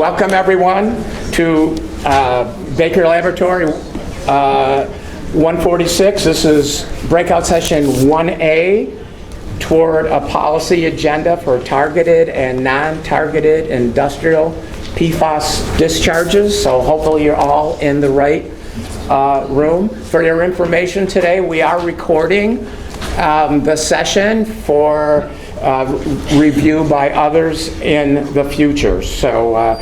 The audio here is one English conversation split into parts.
Welcome everyone to Baker Laboratory 146. This is Breakout Session 1A toward a policy agenda for targeted and non-targeted industrial PFAS discharges. So hopefully you're all in the right room. For your information today, we are recording the session for review by others in the future. So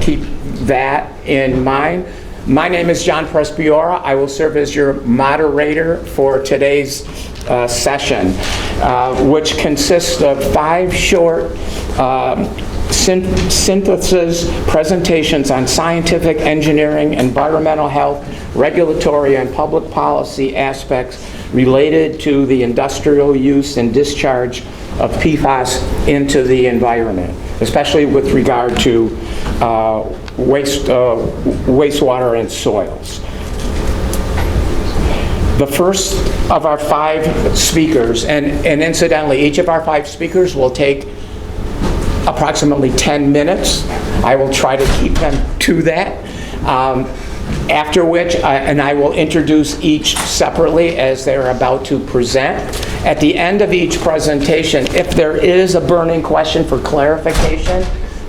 keep that in mind. My name is John Prespiora. I will serve as your moderator for today's session, which consists of 5 short synthesis presentations on scientific, engineering, environmental health, regulatory, and public policy aspects related to the industrial use and discharge of PFAS into the environment, especially with regard to wastewater and soils. The first of our 5 speakers, and incidentally, each of our 5 speakers will take approximately 10 minutes. I will try to keep them to that. After which, and I will introduce each separately as they're about to present. At the end of each presentation, if there is a burning question for clarification,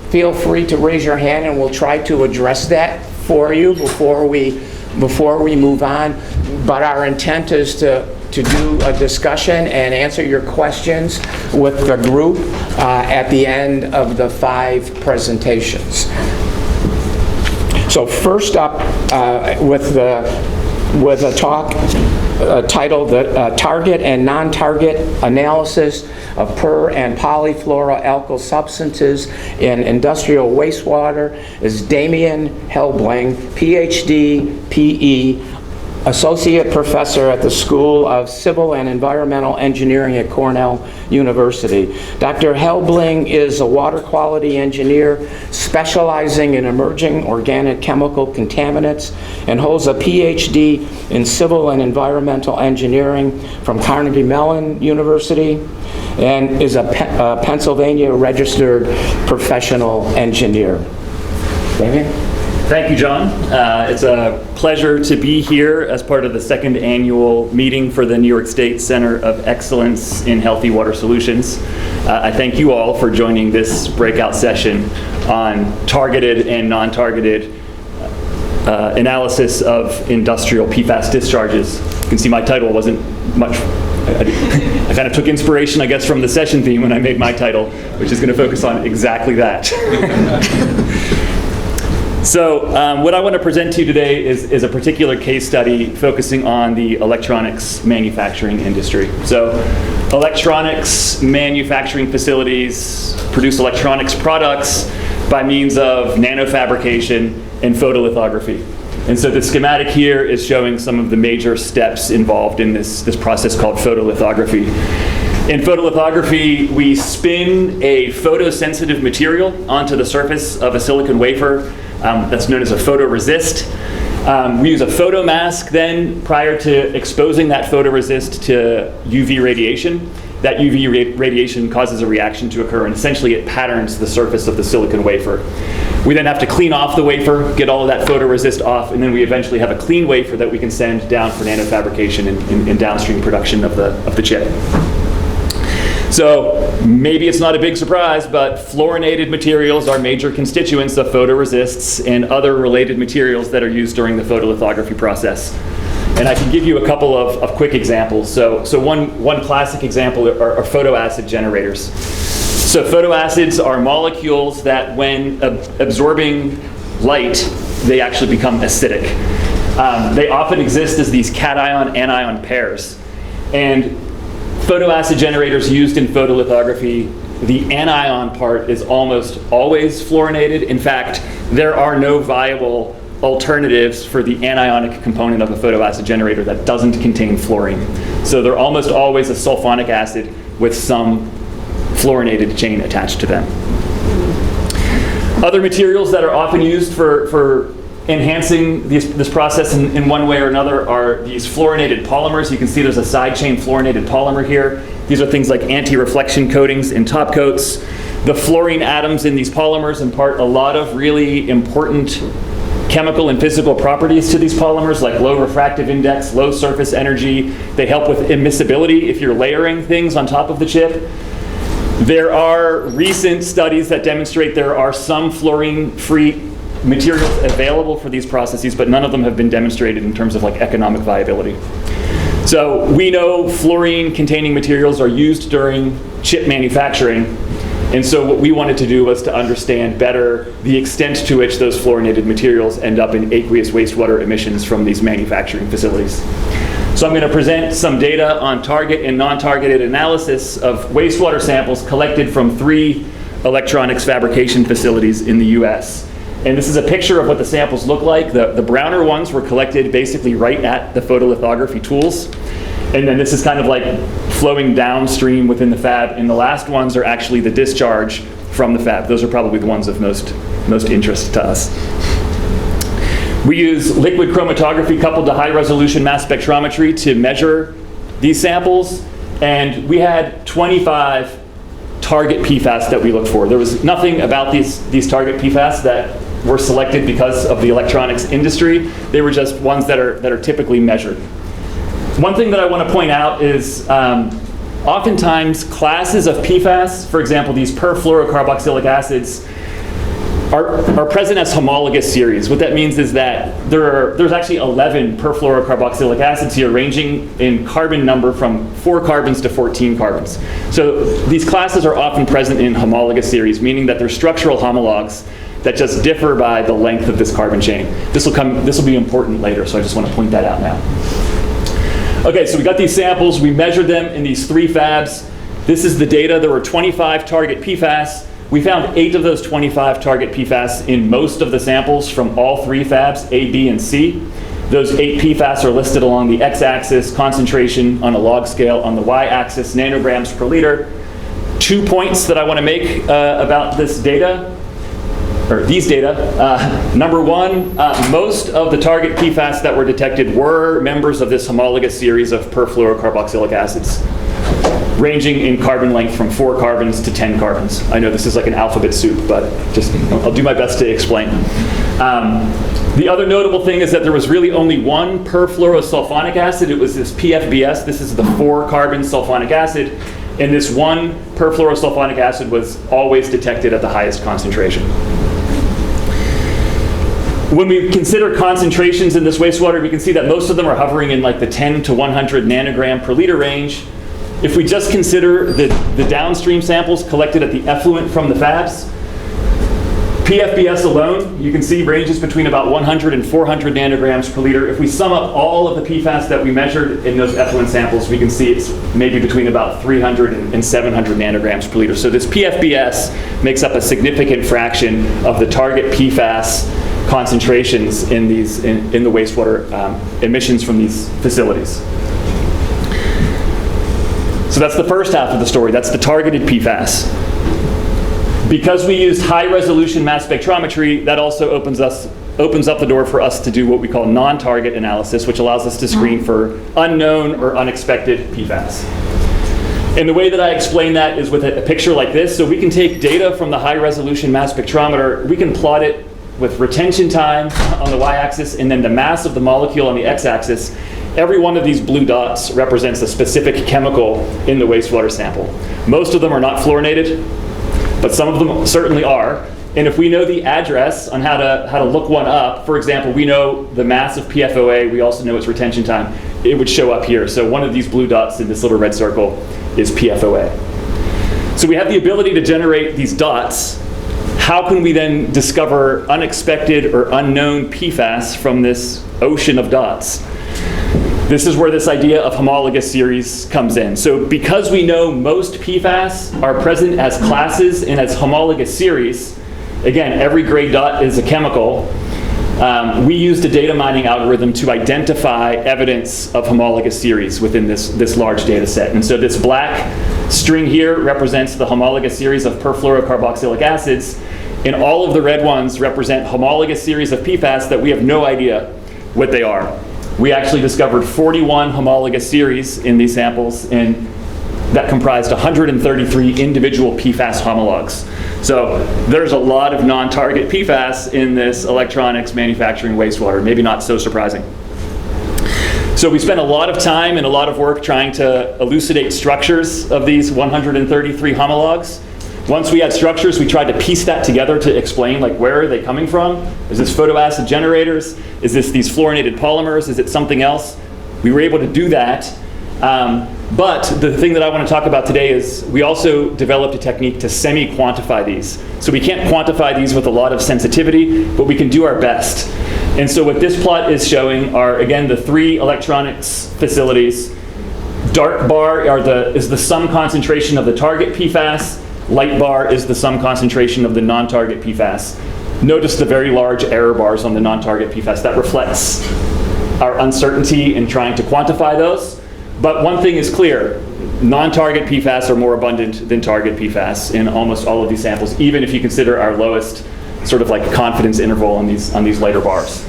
feel free to raise your hand and we'll try to address that for you before we move on. But our intent is to do a discussion and answer your questions with the group at the end of the 5 presentations. So first up, with a talk titled Target and Non-Target Analysis of Per- and Polyfluoroalkyl Substances in Industrial Wastewater is Damian Helbling, PhD, PE, Associate Professor at the School of Civil and Environmental Engineering at Cornell University. Dr. Helbling is a water quality engineer specializing in emerging organic chemical contaminants and holds a PhD in Civil and Environmental Engineering from Carnegie Mellon University and is a Pennsylvania registered professional engineer. Damian? Thank you, John. It's a pleasure to be here as part of the 2nd annual meeting for the New York State Center of Excellence in Healthy Water Solutions. I thank you all for joining this breakout session on targeted and non-targeted analysis of industrial PFAS discharges. You can see my title wasn't much. I kind of took inspiration, I guess, from the session theme when I made my title, which is going to focus on exactly that. So what I want to present to you today is a particular case study focusing on the electronics manufacturing industry. So electronics manufacturing facilities produce electronics products by means of nanofabrication and photolithography. And so the schematic here is showing some of the major steps involved in this process called photolithography. In photolithography, we spin a photosensitive material onto the surface of a silicon wafer. That's known as a photoresist. We use a photomask then prior to exposing that photoresist to UV radiation. That UV radiation causes a reaction to occur, and essentially it patterns the surface of the silicon wafer. We then have to clean off the wafer, get all of that photoresist off, and then we eventually have a clean wafer that we can send down for nanofabrication and downstream production of the chip. So maybe it's not a big surprise, but fluorinated materials are major constituents of photoresists and other related materials that are used during the photolithography process. And I can give you a couple of quick examples. So one classic example are photoacid generators. So photoacids are molecules that when absorbing light, they actually become acidic. They often exist as these cation-anion pairs. And photoacid generators used in photolithography, the anion part is almost always fluorinated. In fact, there are no viable alternatives for the anionic component of a photoacid generator that doesn't contain fluorine. So they're almost always a sulfonic acid with some fluorinated chain attached to them. Other materials that are often used for enhancing this process in one way or another are these fluorinated polymers. You can see there's a side chain fluorinated polymer here. These are things like anti-reflection coatings and top coats. The fluorine atoms in these polymers impart a lot of really important chemical and physical properties to these polymers, like low refractive index, low surface energy. They help with immiscibility if you're layering things on top of the chip. There are recent studies that demonstrate there are some fluorine-free materials available for these processes, but none of them have been demonstrated in terms of like economic viability. So we know fluorine-containing materials are used during chip manufacturing, and so what we wanted to do was to understand better the extent to which those fluorinated materials end up in aqueous wastewater emissions from these manufacturing facilities. So I'm going to present some data on target and non-targeted analysis of wastewater samples collected from 3 electronics fabrication facilities in the US. And this is a picture of what the samples look like. The browner ones were collected basically right at the photolithography tools. And then this is kind of like flowing downstream within the fab. And the last ones are actually the discharge from the fab. Those are probably the ones of most interest to us. We use liquid chromatography coupled to high-resolution mass spectrometry to measure these samples. And we had 25 target PFAS that we looked for. There was nothing about these target PFAS that were selected because of the electronics industry. They were just ones that are typically measured. One thing that I want to point out is oftentimes classes of PFAS, for example, these perfluorocarboxylic acids, are present as homologous series. What that means is that there's actually 11 perfluorocarboxylic acids here, ranging in carbon number from 4 carbons to 14 carbons. So these classes are often present in homologous series, meaning that they're structural homologs that just differ by the length of this carbon chain. This will be important later, so I just want to point that out now. Okay, so we got these samples, we measured them in these 3 fabs. This is the data. There were 25 target PFAS. We found 8 of those 25 target PFAS in most of the samples from all 3 fabs, A, B, and C. Those 8 PFAS are listed along the x-axis, concentration on a log scale, on the y-axis, nanograms per liter. 2 points that I want to make about this data, or these data. Number 1, most of the target PFAS that were detected were members of this homologous series of perfluorocarboxylic acids, ranging in carbon length from 4 carbons to 10 carbons. I know this is like an alphabet soup, but I'll do my best to explain. The other notable thing is that there was really only 1 perfluorosulfonic acid. It was this PFBS. This is the 4-carbon sulfonic acid. And this 1 perfluorosulfonic acid was always detected at the highest concentration. When we consider concentrations in this wastewater, we can see that most of them are hovering in like the 10 to 100 nanogram per liter range. If we just consider the downstream samples collected at the effluent from the fabs, PFBS alone, you can see, ranges between about 100 and 400 nanograms per liter. If we sum up all of the PFAS that we measured in those effluent samples, we can see it's maybe between about 300 and 700 nanograms per liter. So this PFBS makes up a significant fraction of the target PFAS concentrations in the wastewater emissions from these facilities. So that's the first half of the story. That's the targeted PFAS. Because we used high-resolution mass spectrometry, that also opens up the door for us to do what we call non-target analysis, which allows us to screen for unknown or unexpected PFAS. And the way that I explain that is with a picture like this. So we can take data from the high-resolution mass spectrometer, we can plot it with retention time on the y-axis and then the mass of the molecule on the x-axis. Every one of these blue dots represents a specific chemical in the wastewater sample. Most of them are not fluorinated, but some of them certainly are. And if we know the address on how to look one up, for example, we know the mass of PFOA, we also know its retention time, it would show up here. So one of these blue dots in this little red circle is PFOA. So we have the ability to generate these dots. How can we then discover unexpected or unknown PFAS from this ocean of dots? This is where this idea of homologous series comes in. So because we know most PFAS are present as classes and as homologous series, again, every gray dot is a chemical, we used a data mining algorithm to identify evidence of homologous series within this large data set. And so this black string here represents the homologous series of perfluorocarboxylic acids, and all of the red ones represent homologous series of PFAS that we have no idea what they are. We actually discovered 41 homologous series in these samples, and that comprised 133 individual PFAS homologs. So there's a lot of non-target PFAS in this electronics manufacturing wastewater, maybe not so surprising. So we spent a lot of time and a lot of work trying to elucidate structures of these 133 homologs. Once we had structures, we tried to piece that together to explain, like, where are they coming from? Is this photoacid generators? Is this these fluorinated polymers? Is it something else? We were able to do that. But the thing that I want to talk about today is we also developed a technique to semi-quantify these. So we can't quantify these with a lot of sensitivity, but we can do our best. And so what this plot is showing are, again, the 3 electronics facilities. Dark bar is the sum concentration of the target PFAS. Light bar is the sum concentration of the non-target PFAS. Notice the very large error bars on the non-target PFAS. That reflects our uncertainty in trying to quantify those. But one thing is clear, non-target PFAS are more abundant than target PFAS in almost all of these samples, even if you consider our lowest sort of like confidence interval on these lighter bars.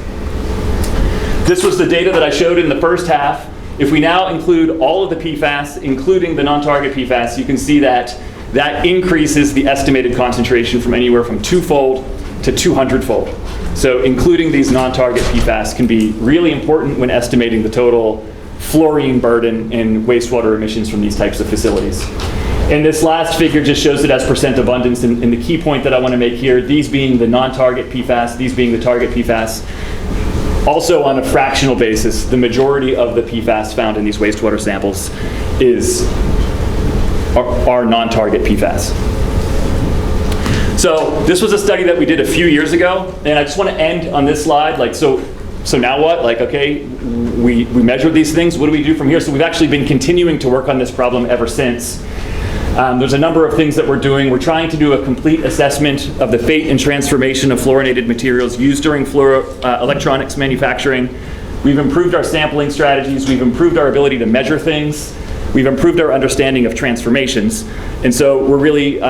This was the data that I showed in the first half. If we now include all of the PFAS, including the non-target PFAS, you can see that increases the estimated concentration from anywhere from 2-fold to 200-fold. So including these non-target PFAS can be really important when estimating the total fluorine burden in wastewater emissions from these types of facilities. And this last figure just shows it as percent abundance, and the key point that I want to make here, these being the non-target PFAS, these being the target PFAS, also on a fractional basis, the majority of the PFAS found in these wastewater samples are non-target PFAS. So this was a study that we did a few years ago, and I just want to end on this slide. Like, so now what? Like, okay, we measured these things. What do we do from here? So we've actually been continuing to work on this problem ever since. There's a number of things that we're doing. We're trying to do a complete assessment of the fate and transformation of fluorinated materials used during electronics manufacturing. We've improved our sampling strategies. We've improved our ability to measure things. We've improved our understanding of transformations. And so we've really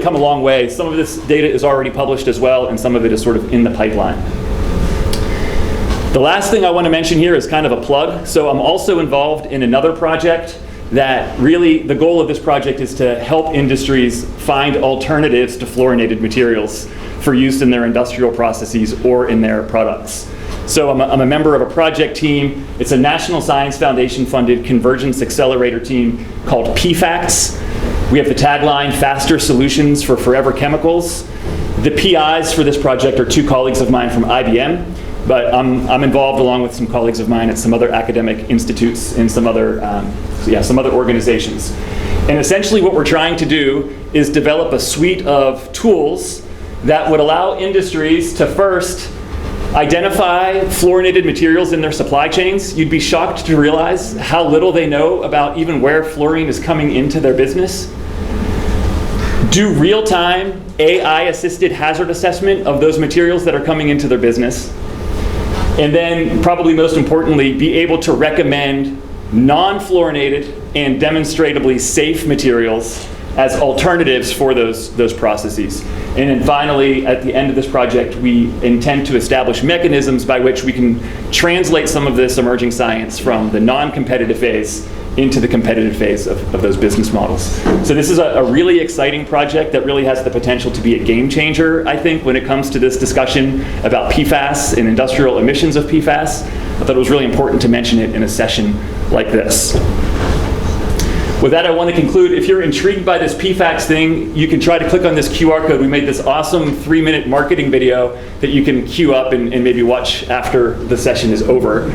come a long way. Some of this data is already published as well, and some of it is sort of in the pipeline. The last thing I want to mention here is kind of a plug. So I'm also involved in another project that really, the goal of this project is to help industries find alternatives to fluorinated materials for use in their industrial processes or in their products. So I'm a member of a project team. It's a National Science Foundation funded convergence accelerator team called PFAS. We have the tagline, faster solutions for forever chemicals. The PIs for this project are 2 colleagues of mine from IBM, but I'm involved along with some colleagues of mine at some other academic institutes and some other organizations. And essentially what we're trying to do is develop a suite of tools that would allow industries to first identify fluorinated materials in their supply chains. You'd be shocked to realize how little they know about even where fluorine is coming into their business. Do real-time AI-assisted hazard assessment of those materials that are coming into their business. And then, probably most importantly, be able to recommend non-fluorinated and demonstrably safe materials as alternatives for those processes. And then finally, at the end of this project, we intend to establish mechanisms by which we can translate some of this emerging science from the non-competitive phase into the competitive phase of those business models. So this is a really exciting project that really has the potential to be a game changer, I think, when it comes to this discussion about PFAS and industrial emissions of PFAS. I thought it was really important to mention it in a session like this. With that, I want to conclude. If you're intrigued by this PFAS thing, you can try to click on this QR code. We made this awesome 3-minute marketing video that you can queue up and maybe watch after the session is over.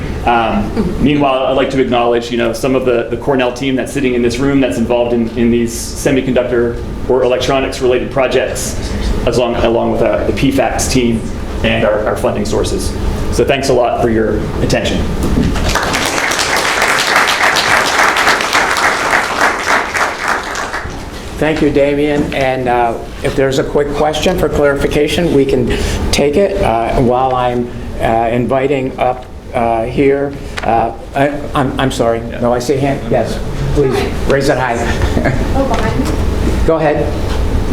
Meanwhile, I'd like to acknowledge, some of the Cornell team that's sitting in this room that's involved in these semiconductor or electronics related projects, along with the PFAS team and our funding sources. So thanks a lot for your attention. Thank you, Damien. And if there's a quick question for clarification, we can take it while I'm inviting up here. I'm sorry. Yeah. No, I see a hand. Yes, please raise it high. Behind me. Go ahead.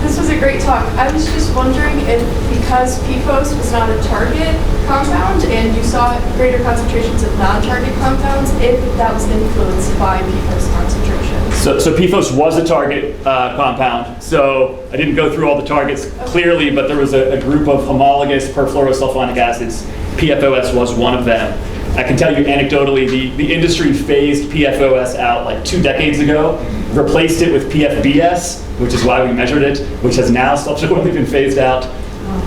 This was a great talk. I was just wondering if, because PFAS was not a target compound and you saw greater concentrations of non-target compounds, if that was influenced by PFAS concentration. So PFOS was a target compound. So I didn't go through all the targets clearly, but there was a group of homologous perfluorosulfonic acids. PFOS was one of them. I can tell you anecdotally, the industry phased PFOS out like 2 decades ago, replaced it with PFBS, which is why we measured it, which has now subsequently been phased out.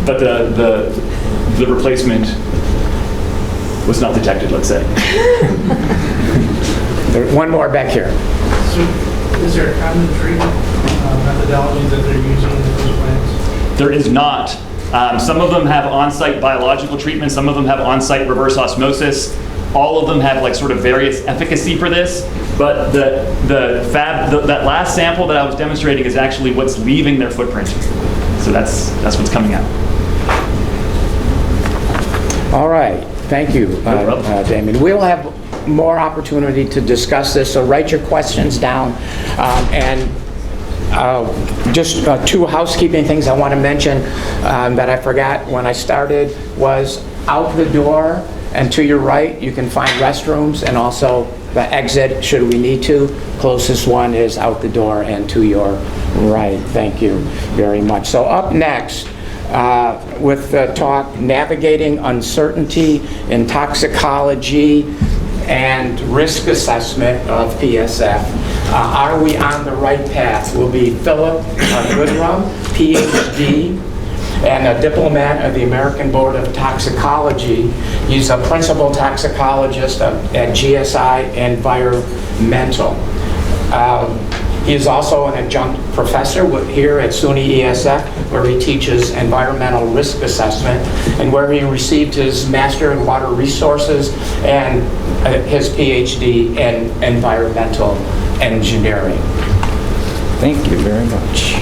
But the replacement was not detected, let's say. One more back here. So is there a common treatment methodology that they're using in those plants? There is not. Some of them have on-site biological treatment. Some of them have on-site reverse osmosis. All of them have like sort of various efficacy for this. But that last sample that I was demonstrating is actually what's leaving their footprint. So that's what's coming out. All right, thank you, Damien. We'll have more opportunity to discuss this, so write your questions down. Just 2 housekeeping things I want to mention that I forgot when I started was out the door and to your right you can find restrooms, and also the exit should we need to. Closest one is out the door and to your right. Thank you very much. So up next, with the talk Navigating Uncertainty in Toxicology and Risk Assessment of PSF. Are we on the right path? Will be Philip Goodrum, PhD, and a diplomat of the American Board of Toxicology. He's a principal toxicologist at GSI Environmental. He is also an adjunct professor here at SUNY ESF, where he teaches environmental risk assessment, and where he received his Master in Water Resources and his PhD in environmental engineering. Thank you very much.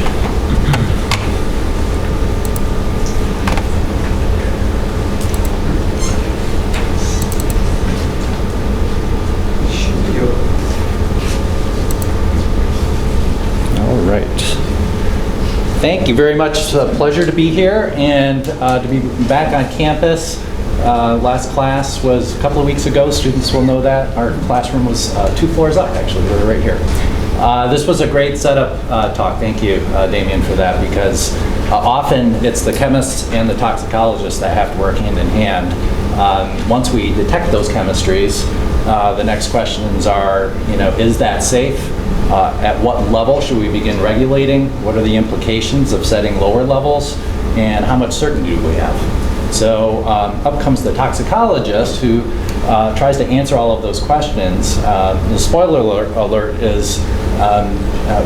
All right. Thank you very much. It's a pleasure to be here and to be back on campus. Last class was a couple of weeks ago. Students will know that. Our classroom was 2 floors up, actually. We were right here. This was a great setup talk. Thank you, Damien, for that, because often it's the chemists and the toxicologists that have to work hand in hand. Once we detect those chemistries, the next questions are, is that safe? At what level should we begin regulating? What are the implications of setting lower levels? And how much certainty do we have? So up comes the toxicologist who tries to answer all of those questions. The spoiler alert is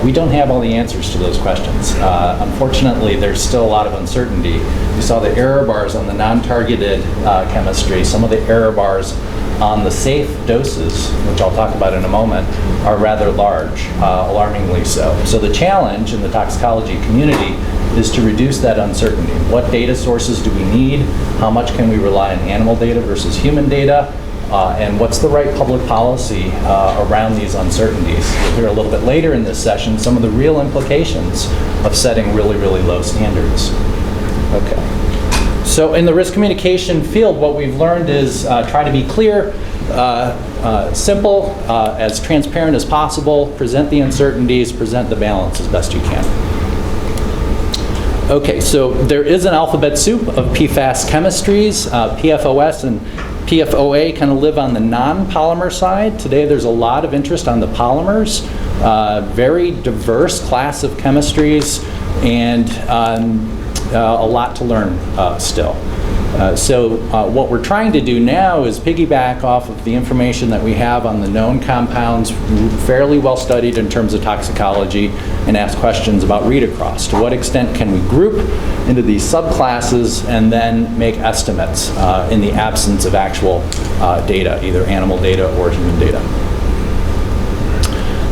we don't have all the answers to those questions. Unfortunately, there's still a lot of uncertainty. You saw the error bars on the non-targeted chemistry. Some of the error bars on the safe doses, which I'll talk about in a moment, are rather large, alarmingly so. So the challenge in the toxicology community is to reduce that uncertainty. What data sources do we need? How much can we rely on animal data versus human data? And what's the right public policy around these uncertainties? We'll hear a little bit later in this session some of the real implications of setting really, really low standards. Okay. So in the risk communication field, what we've learned is try to be clear, simple, as transparent as possible, present the uncertainties, present the balance as best you can. Okay, so there is an alphabet soup of PFAS chemistries. PFOS and PFOA kind of live on the non-polymer side. Today there's a lot of interest on the polymers, very diverse class of chemistries, and a lot to learn still. So what we're trying to do now is piggyback off of the information that we have on the known compounds, fairly well studied in terms of toxicology, and ask questions about read across. To what extent can we group into these subclasses and then make estimates in the absence of actual data, either animal data or human data?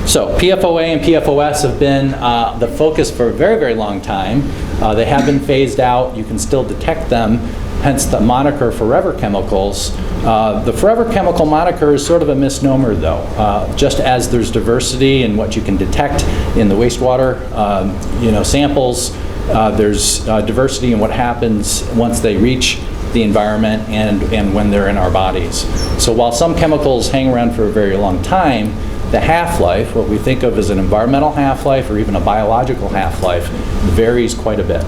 So PFOA and PFOS have been the focus for a very, very long time. They have been phased out. You can still detect them, hence the moniker forever chemicals. The forever chemical moniker is sort of a misnomer, though. Just as there's diversity in what you can detect in the wastewater samples, there's diversity in what happens once they reach the environment and when they're in our bodies. So while some chemicals hang around for a very long time, the half-life, what we think of as an environmental half-life or even a biological half-life, varies quite a bit.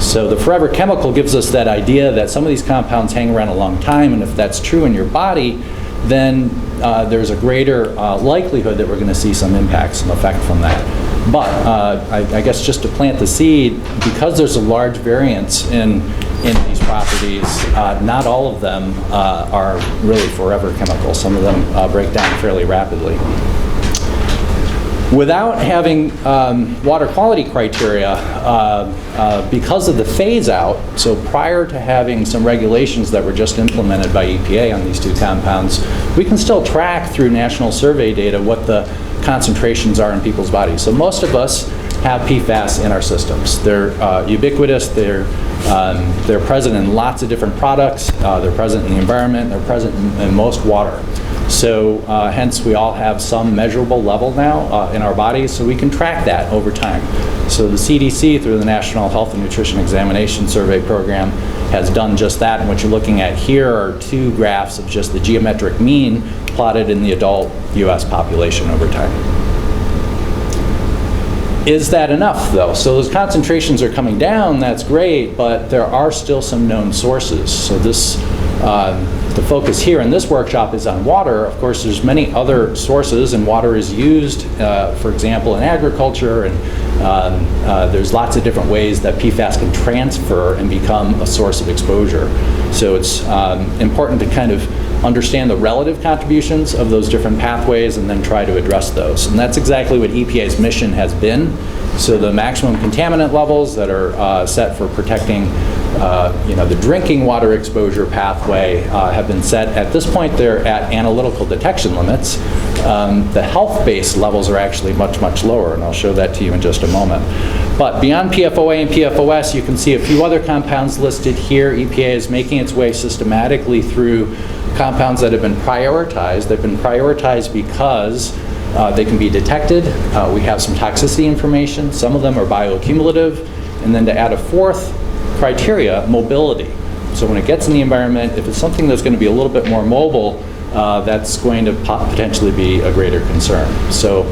So the forever chemical gives us that idea that some of these compounds hang around a long time, and if that's true in your body, then there's a greater likelihood that we're going to see some impact, some effect from that. But I guess just to plant the seed, because there's a large variance in these properties, not all of them are really forever chemicals. Some of them break down fairly rapidly. Without having water quality criteria, because of the phase out, so prior to having some regulations that were just implemented by EPA on these two compounds, we can still track through national survey data what the concentrations are in people's bodies. So most of us have PFAS in our systems. They're ubiquitous, they're present in lots of different products, they're present in the environment, they're present in most water. So hence we all have some measurable level now in our bodies, so we can track that over time. So the CDC, through the National Health and Nutrition Examination Survey Program, has done just that. And what you're looking at here are two graphs of just the geometric mean plotted in the adult US population over time. Is that enough, though? So those concentrations are coming down, that's great, but there are still some known sources. So this, the focus here in this workshop is on water. Of course, there's many other sources, and water is used, for example, in agriculture, and there's lots of different ways that PFAS can transfer and become a source of exposure. So it's important to kind of understand the relative contributions of those different pathways and then try to address those. And that's exactly what EPA's mission has been. So the maximum contaminant levels that are set for protecting the drinking water exposure pathway have been set. At this point, they're at analytical detection limits. The health-based levels are actually much, much lower, and I'll show that to you in just a moment. But beyond PFOA and PFOS, you can see a few other compounds listed here. EPA is making its way systematically through compounds that have been prioritized. They've been prioritized because they can be detected. We have some toxicity information. Some of them are bioaccumulative. And then to add a fourth criteria, mobility. So when it gets in the environment, if it's something that's going to be a little bit more mobile, that's going to potentially be a greater concern. So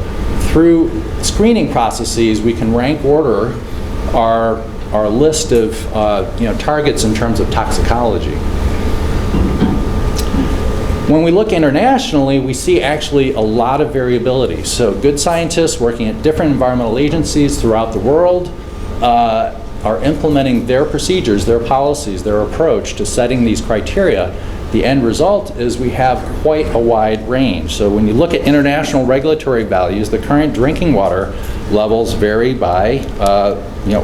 through screening processes, we can rank order our list of targets in terms of toxicology. When we look internationally, we see actually a lot of variability. So good scientists working at different environmental agencies throughout the world are implementing their procedures, their policies, their approach to setting these criteria. The end result is we have quite a wide range. So when you look at international regulatory values, the current drinking water levels vary by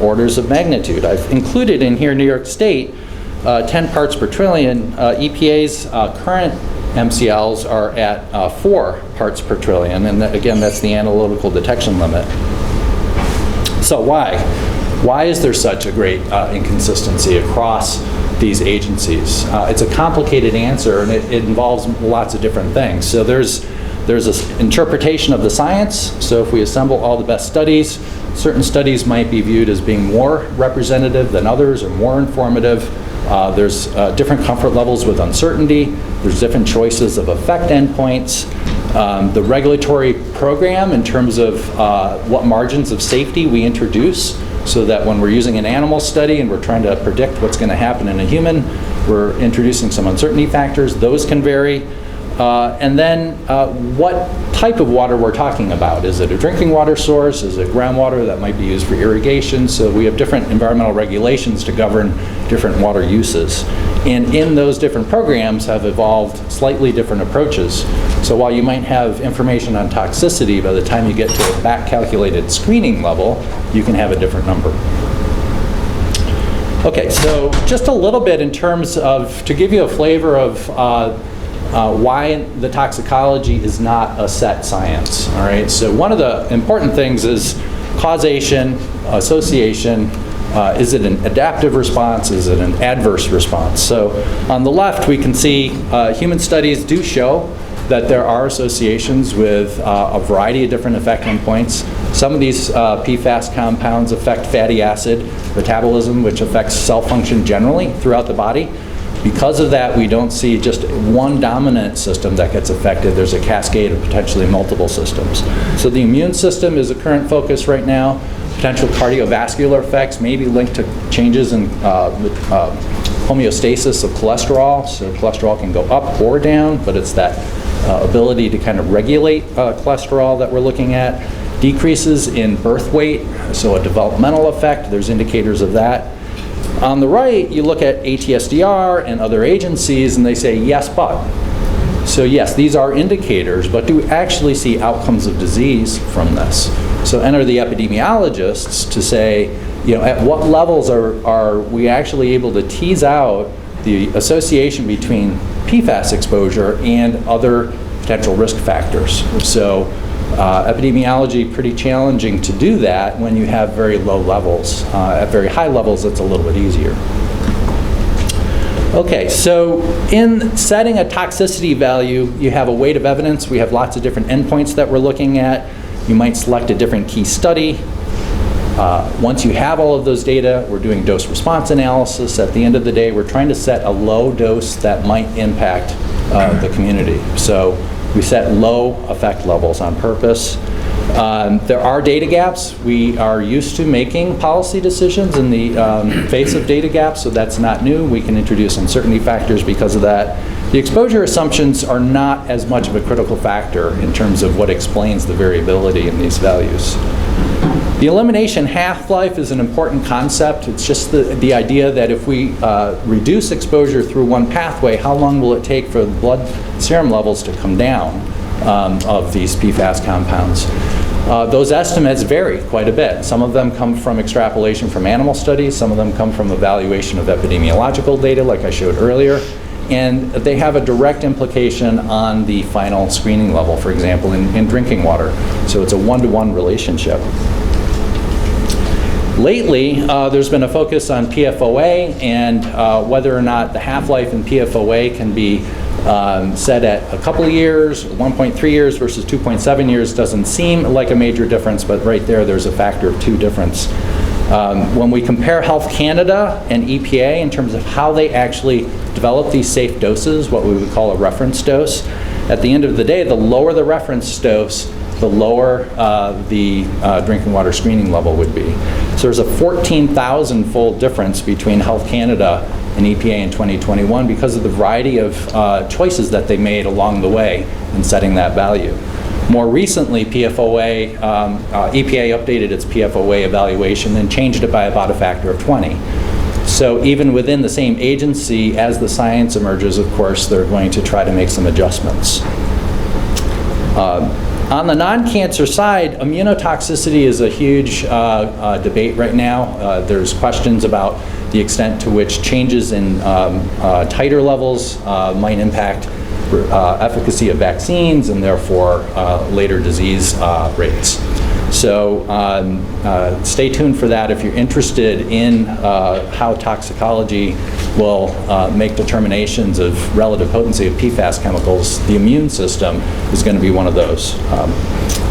orders of magnitude. I've included in here New York State, 10 parts per trillion. EPA's current MCLs are at 4 parts per trillion, and again, that's the analytical detection limit. So why? Why is there such a great inconsistency across these agencies? It's a complicated answer, and it involves lots of different things. So there's an interpretation of the science. So if we assemble all the best studies, certain studies might be viewed as being more representative than others or more informative. There's different comfort levels with uncertainty. There's different choices of effect endpoints. The regulatory program in terms of what margins of safety we introduce, so that when we're using an animal study and we're trying to predict what's going to happen in a human, we're introducing some uncertainty factors. Those can vary. And then what type of water we're talking about. Is it a drinking water source? Is it groundwater that might be used for irrigation? So we have different environmental regulations to govern different water uses. And in those different programs have evolved slightly different approaches. So while you might have information on toxicity, by the time you get to a back-calculated screening level, you can have a different number. Okay, so just a little bit in terms of, to give you a flavor of why the toxicology is not a set science, all right? So one of the important things is causation, association. Is it an adaptive response? Is it an adverse response? So on the left, we can see human studies do show that there are associations with a variety of different effect endpoints. Some of these PFAS compounds affect fatty acid metabolism, which affects cell function generally throughout the body. Because of that, we don't see just one dominant system that gets affected. There's a cascade of potentially multiple systems. So the immune system is a current focus right now. Potential cardiovascular effects may be linked to changes in homeostasis of cholesterol. So cholesterol can go up or down, but it's that ability to kind of regulate cholesterol that we're looking at. Decreases in birth weight, so a developmental effect. There's indicators of that. On the right, you look at ATSDR and other agencies, and they say, yes, but. So yes, these are indicators, but do we actually see outcomes of disease from this? So enter the epidemiologists to say, at what levels are we actually able to tease out the association between PFAS exposure and other potential risk factors? So epidemiology, pretty challenging to do that when you have very low levels. At very high levels, it's a little bit easier. Okay, so in setting a toxicity value, you have a weight of evidence. We have lots of different endpoints that we're looking at. You might select a different key study. Once you have all of those data, we're doing dose response analysis. At the end of the day, we're trying to set a low dose that might impact the community. So we set low effect levels on purpose. There are data gaps. We are used to making policy decisions in the face of data gaps, so that's not new. We can introduce uncertainty factors because of that. The exposure assumptions are not as much of a critical factor in terms of what explains the variability in these values. The elimination half-life is an important concept. It's just the idea that if we reduce exposure through one pathway, how long will it take for the blood serum levels to come down of these PFAS compounds? Those estimates vary quite a bit. Some of them come from extrapolation from animal studies. Some of them come from evaluation of epidemiological data, like I showed earlier. And they have a direct implication on the final screening level, for example, in drinking water. So it's a one-to-one relationship. Lately, there's been a focus on PFOA and whether or not the half-life in PFOA can be set at a couple of years, 1.3 years versus 2.7 years doesn't seem like a major difference, but right there's a factor of 2 difference. When we compare Health Canada and EPA in terms of how they actually develop these safe doses, what we would call a reference dose, at the end of the day, the lower the reference dose, the lower the drinking water screening level would be. So there's a 14,000-fold difference between Health Canada and EPA in 2021 because of the variety of choices that they made along the way in setting that value. More recently, EPA updated its PFOA evaluation and changed it by about a factor of 20. So even within the same agency, as the science emerges, of course, they're going to try to make some adjustments. On the non-cancer side, immunotoxicity is a huge debate right now. There's questions about the extent to which changes in titer levels might impact efficacy of vaccines and therefore later disease rates. So stay tuned for that if you're interested in how toxicology will make determinations of relative potency of PFAS chemicals. The immune system is going to be one of those.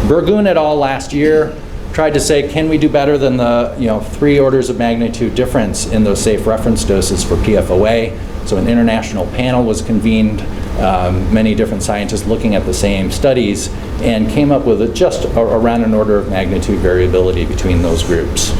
Burgoon et al. Last year tried to say, can we do better than the 3 orders of magnitude difference in those safe reference doses for PFOA? So an international panel was convened, many different scientists looking at the same studies, and came up with just around an order of magnitude variability between those groups.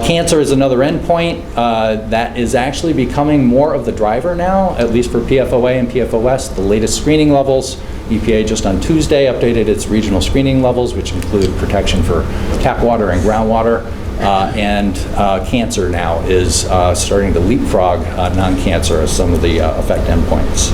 Cancer is another endpoint that is actually becoming more of the driver now, at least for PFOA and PFOS. The latest screening levels, EPA just on Tuesday updated its regional screening levels, which include protection for tap water and groundwater. And cancer now is starting to leapfrog non-cancer as some of the effect endpoints.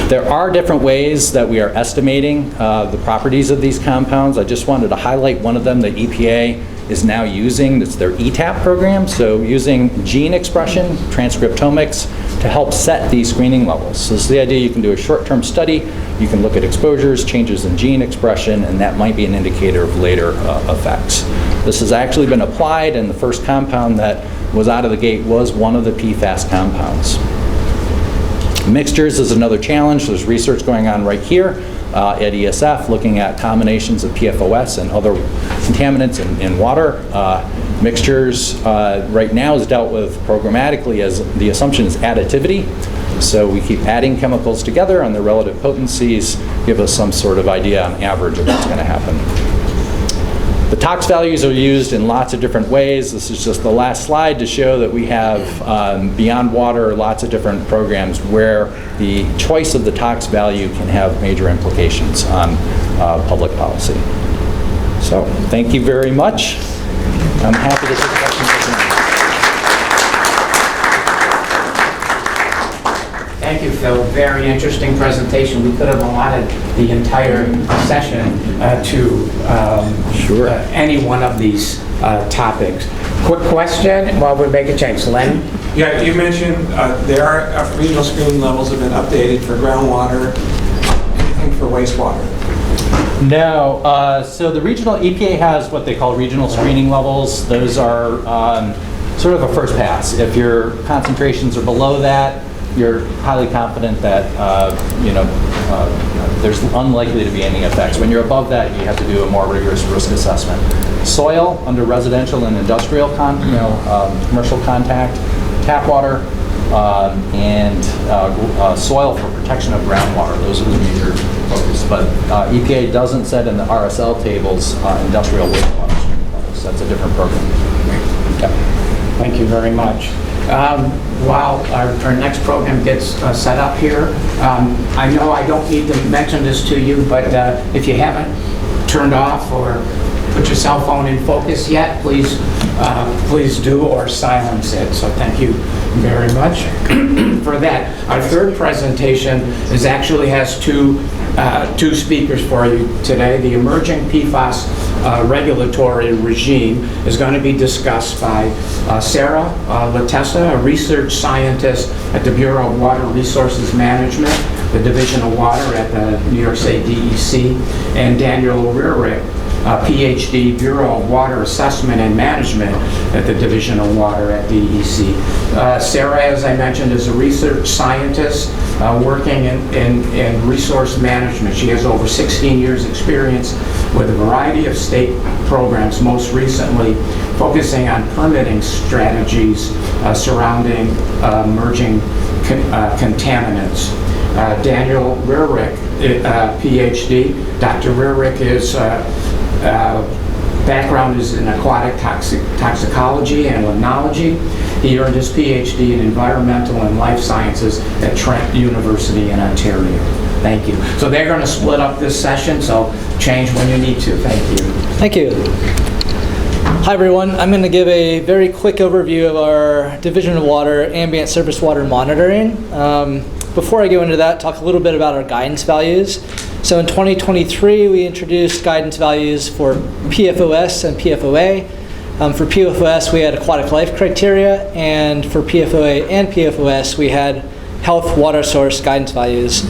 There are different ways that we are estimating the properties of these compounds. I just wanted to highlight one of them that EPA is now using. It's their ETAP program, so using gene expression, transcriptomics, to help set these screening levels. So this is the idea: you can do a short-term study, you can look at exposures, changes in gene expression, and that might be an indicator of later effects. This has actually been applied, and the first compound that was out of the gate was one of the PFAS compounds. Mixtures is another challenge. There's research going on right here at ESF, looking at combinations of PFOS and other contaminants in water. Mixtures right now is dealt with programmatically as the assumption is additivity. So we keep adding chemicals together and their relative potencies give us some sort of idea on average of what's going to happen. The tox values are used in lots of different ways. This is just the last slide to show that we have, beyond water, lots of different programs where the choice of the tox value can have major implications on public policy. So thank you very much. I'm happy to take questions. Thank you, Phil. Very interesting presentation. We could have allotted the entire session to any one of these topics. Quick question while we make a change. Len? Yeah, you mentioned there are regional screening levels have been updated for groundwater, anything for wastewater. No, so the regional EPA has what they call regional screening levels. Those are sort of a first pass. If your concentrations are below that, you're highly confident that there's unlikely to be any effects. When you're above that, you have to do a more rigorous risk assessment. Soil under residential and industrial, commercial contact, tap water, and soil for protection of groundwater. Those are the major focus. But EPA doesn't set in the RSL tables industrial wastewater screening levels. That's a different program. Yeah. Thank you very much. While our next program gets set up here, I know I don't need to mention this to you, but if you haven't turned off or put your cell phone in focus yet, please do, or silence it. So thank you very much for that. Our third presentation has two speakers for you today. The emerging PFAS regulatory regime is going to be discussed by Sarah Latessa, a research scientist at the Bureau of Water Resources Management, the Division of Water at the New York State DEC, and Daniel Rierich, PhD, Bureau of Water Assessment and Management at the Division of Water at DEC. Sarah, as I mentioned, is a research scientist working in resource management. She has over 16 years experience with a variety of state programs, most recently focusing on permitting strategies surrounding emerging contaminants. Daniel Rierich, PhD. Dr. Rierich is background is in aquatic toxicology and limnology. He earned his PhD in environmental and life sciences at Trent University in Ontario. Thank you. So they're going to split up this session, so change when you need to. Thank you. Thank you. Hi everyone. I'm going to give a very quick overview of our Division of Water ambient surface water monitoring. Before I go into that, talk a little bit about our guidance values. So in 2023, we introduced guidance values for PFOS and PFOA. For PFOS, we had aquatic life criteria, and for PFOA and PFOS, we had health water source guidance values.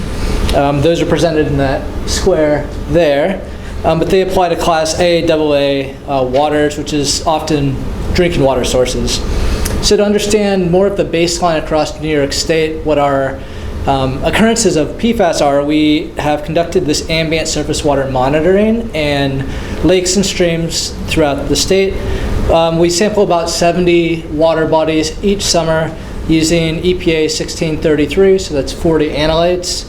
Those are presented in that square there, but they apply to Class A, AA waters, which is often drinking water sources. So to understand more of the baseline across New York State, what our occurrences of PFAS are, we have conducted this ambient surface water monitoring in lakes and streams throughout the state. We sample about 70 water bodies each summer using EPA 1633, so that's 40 analytes.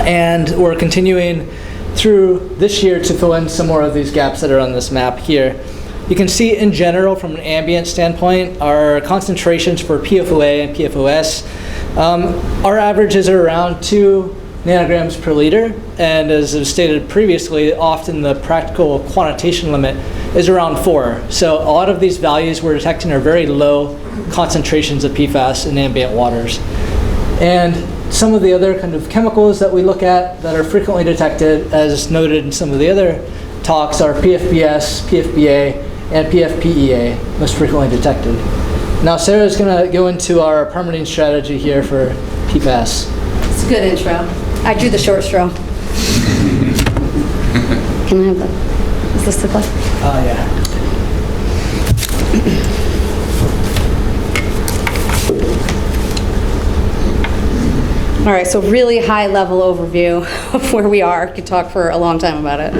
And we're continuing through this year to fill in some more of these gaps that are on this map here. You can see in general from an ambient standpoint, our concentrations for PFOA and PFOS, our averages are around 2 nanograms per liter, and as I've stated previously, often the practical quantitation limit is around 4. So a lot of these values we're detecting are very low concentrations of PFAS in ambient waters. And some of the other kind of chemicals that we look at that are frequently detected, as noted in some of the other talks, are PFBS, PFBA, and PFPEA, most frequently detected. Now Sarah's going to go into our permitting strategy here for PFAS. It's a good intro. I drew the short straw. Can I have that? Is this the clip? Oh, yeah. All right, so really high-level overview of where we are. Could talk for a long time about it.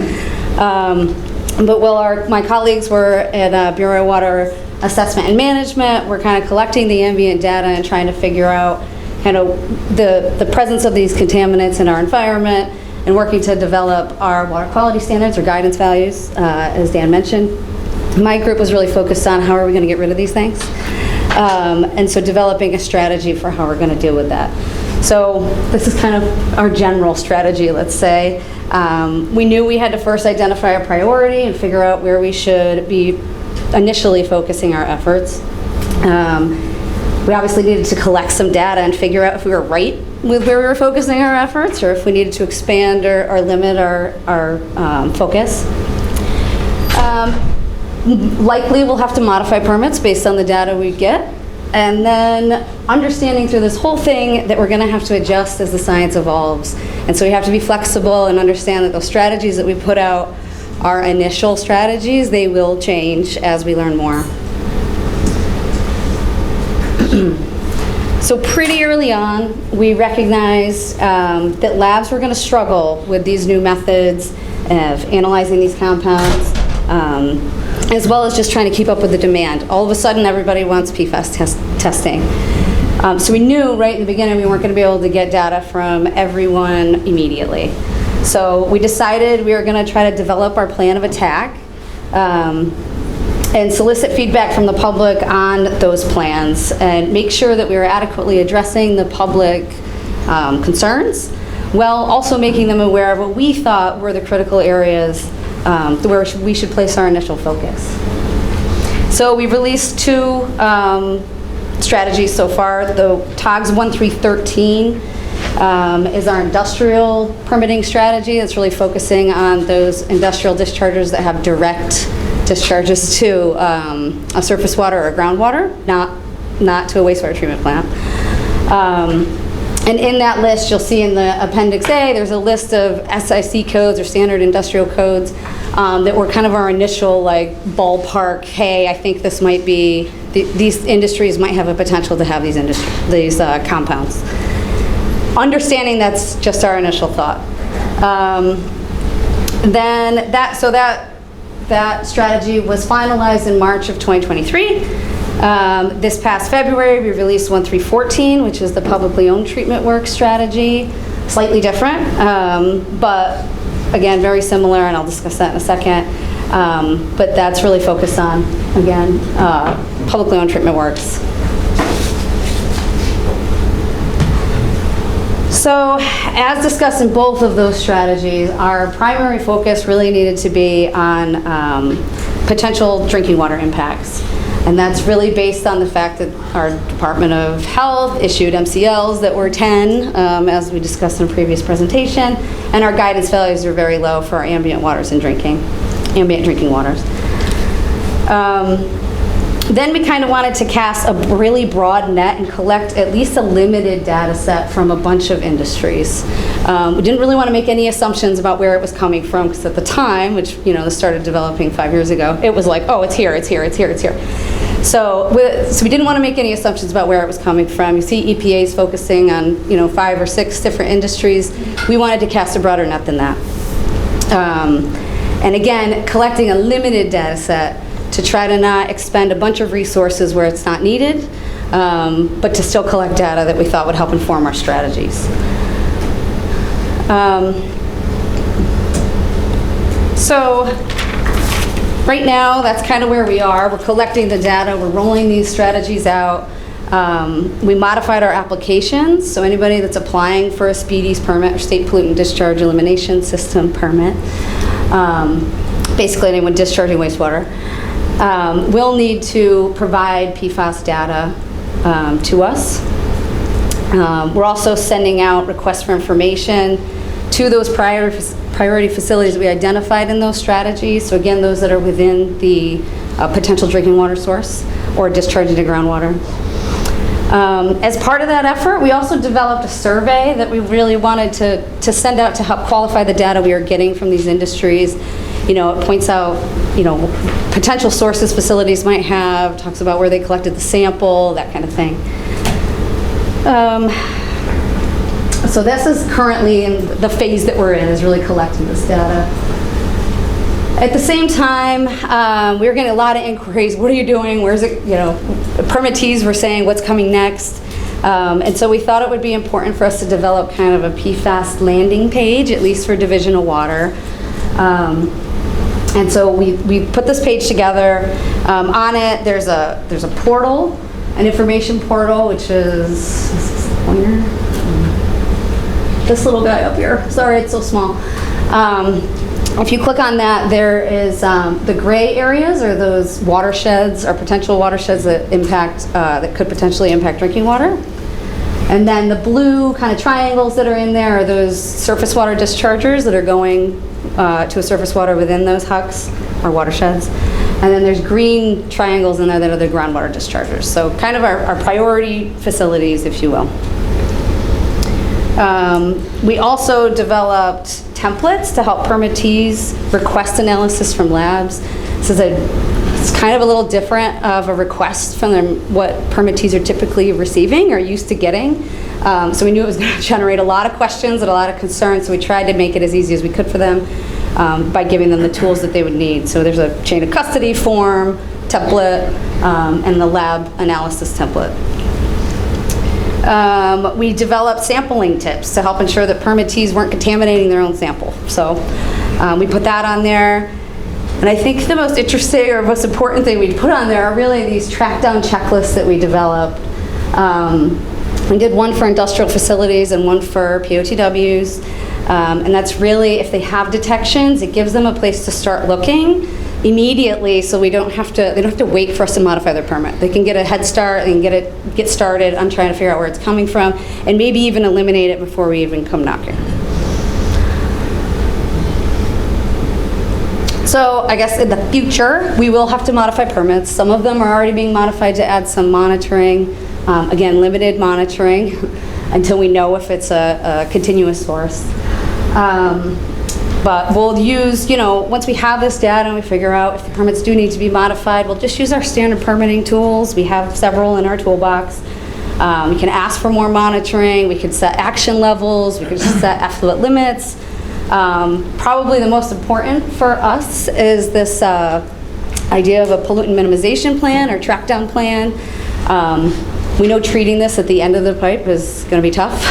But while my colleagues were at Bureau of Water Assessment and Management, we're kind of collecting the ambient data and trying to figure out kind of the presence of these contaminants in our environment and working to develop our water quality standards or guidance values, as Dan mentioned. My group was really focused on how are we going to get rid of these things. And so developing a strategy for how we're going to deal with that. So this is kind of our general strategy, let's say. We knew we had to first identify a priority and figure out where we should be initially focusing our efforts. We obviously needed to collect some data and figure out if we were right with where we were focusing our efforts or if we needed to expand or limit our focus. Likely we'll have to modify permits based on the data we get. And then understanding through this whole thing that we're going to have to adjust as the science evolves. And so we have to be flexible and understand that those strategies that we put out are initial strategies. They will change as we learn more. So pretty early on, we recognized that labs were going to struggle with these new methods of analyzing these compounds, as well as just trying to keep up with the demand. All of a sudden, everybody wants PFAS testing. So we knew right in the beginning we weren't going to be able to get data from everyone immediately. So we decided we were going to try to develop our plan of attack and solicit feedback from the public on those plans and make sure that we were adequately addressing the public concerns, while also making them aware of what we thought were the critical areas where we should place our initial focus. So we've released 2 strategies so far. The TOGS 1313 is our industrial permitting strategy. It's really focusing on those industrial discharges that have direct discharges to a surface water or groundwater, not to a wastewater treatment plant. And in that list, you'll see in the Appendix A, there's a list of SIC codes or standard industrial codes that were kind of our initial like ballpark, hey, I think this might be, these industries might have a potential to have these compounds. Understanding that's just our initial thought. Then that strategy was finalized in March of 2023. This past February, we released 1314, which is the publicly owned treatment work strategy. Slightly different, but again, very similar, and I'll discuss that in a second. But that's really focused on, again, publicly owned treatment works. So, as discussed in both of those strategies, our primary focus really needed to be on potential drinking water impacts. And that's really based on the fact that our Department of Health issued MCLs that were 10, as we discussed in a previous presentation, and our guidance values are very low for our ambient waters and ambient drinking waters. Then we kind of wanted to cast a really broad net and collect at least a limited data set from a bunch of industries. We didn't really want to make any assumptions about where it was coming from, because at the time, which this started developing 5 years ago, it was like, oh, it's here, it's here, it's here, it's here. So we didn't want to make any assumptions about where it was coming from. You see EPA's focusing on 5 or 6 different industries. We wanted to cast a broader net than that. And again, collecting a limited data set to try to not expend a bunch of resources where it's not needed, but to still collect data that we thought would help inform our strategies. So right now, that's kind of where we are. We're collecting the data, we're rolling these strategies out. We modified our applications, so anybody that's applying for a SPDES permit or State Pollutant Discharge Elimination System permit, basically anyone discharging wastewater, will need to provide PFAS data to us. We're also sending out requests for information to those priority facilities we identified in those strategies. So again, those that are within the potential drinking water source or discharging to groundwater. As part of that effort, we also developed a survey that we really wanted to send out to help qualify the data we are getting from these industries. It points out, potential sources facilities might have, talks about where they collected the sample, that kind of thing. So this is currently in the phase that we're in, is really collecting this data. At the same time, we were getting a lot of inquiries. What are you doing? Where's it, permittees were saying what's coming next. And so we thought it would be important for us to develop kind of a PFAS landing page, at least for Division of Water. And so we put this page together. On it, there's a portal, an information portal, which is this pointer? This little guy up here. Sorry, it's so small. If you click on that, there is the gray areas are those watersheds or potential watersheds that that could potentially impact drinking water. And then the blue kind of triangles that are in there are those surface water dischargers that are going to a surface water within those hucks or watersheds. And then there's green triangles in there that are the groundwater dischargers. So kind of our priority facilities, if you will. We also developed templates to help permittees request analysis from labs. It's kind of a little different of a request from what permittees are typically receiving or used to getting. So we knew it was going to generate a lot of questions and a lot of concerns, so we tried to make it as easy as we could for them by giving them the tools that they would need. So there's a chain of custody form, template, and the lab analysis template. We developed sampling tips to help ensure that permittees weren't contaminating their own sample. So we put that on there. And I think the most interesting or most important thing we put on there are really these track down checklists that we developed. We did one for industrial facilities and one for POTWs. And that's really, if they have detections, it gives them a place to start looking immediately, so they don't have to wait for us to modify their permit. They can get a head start and get started on trying to figure out where it's coming from, and maybe even eliminate it before we even come knocking. So I guess in the future, we will have to modify permits. Some of them are already being modified to add some monitoring. Again, limited monitoring until we know if it's a continuous source. But we'll use, once we have this data and we figure out if the permits do need to be modified, we'll just use our standard permitting tools. We have several in our toolbox. We can ask for more monitoring. We can set action levels. We can set effluent limits. Probably the most important for us is this idea of a pollutant minimization plan or track down plan. We know treating this at the end of the pipe is going to be tough.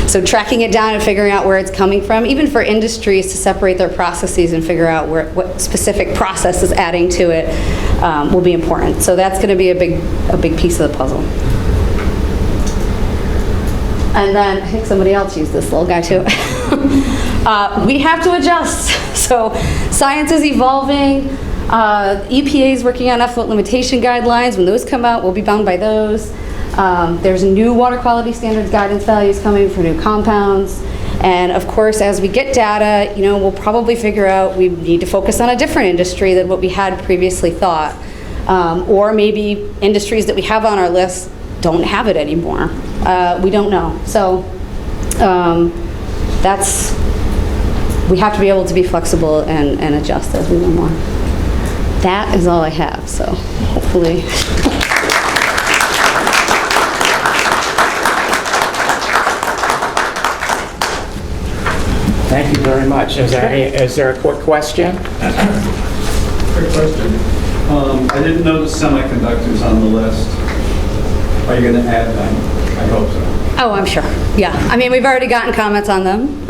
So tracking it down and figuring out where it's coming from, even for industries to separate their processes and figure out what specific process is adding to it, will be important. So that's going to be a big piece of the puzzle. And then I think somebody else used this little guy too. We have to adjust. So science is evolving. EPA is working on effluent limitation guidelines. When those come out, we'll be bound by those. There's new water quality standards guidance values coming for new compounds. And of course, as we get data, we'll probably figure out we need to focus on a different industry than what we had previously thought. Or maybe industries that we have on our list don't have it anymore. We don't know. So we have to be able to be flexible and adjust as we learn more. That is all I have, so hopefully. Thank you very much. Is there a quick question? Quick question. I didn't notice semiconductors on the list. Are you going to add them? I hope so. Oh, I'm sure. Yeah. I mean, we've already gotten comments on them.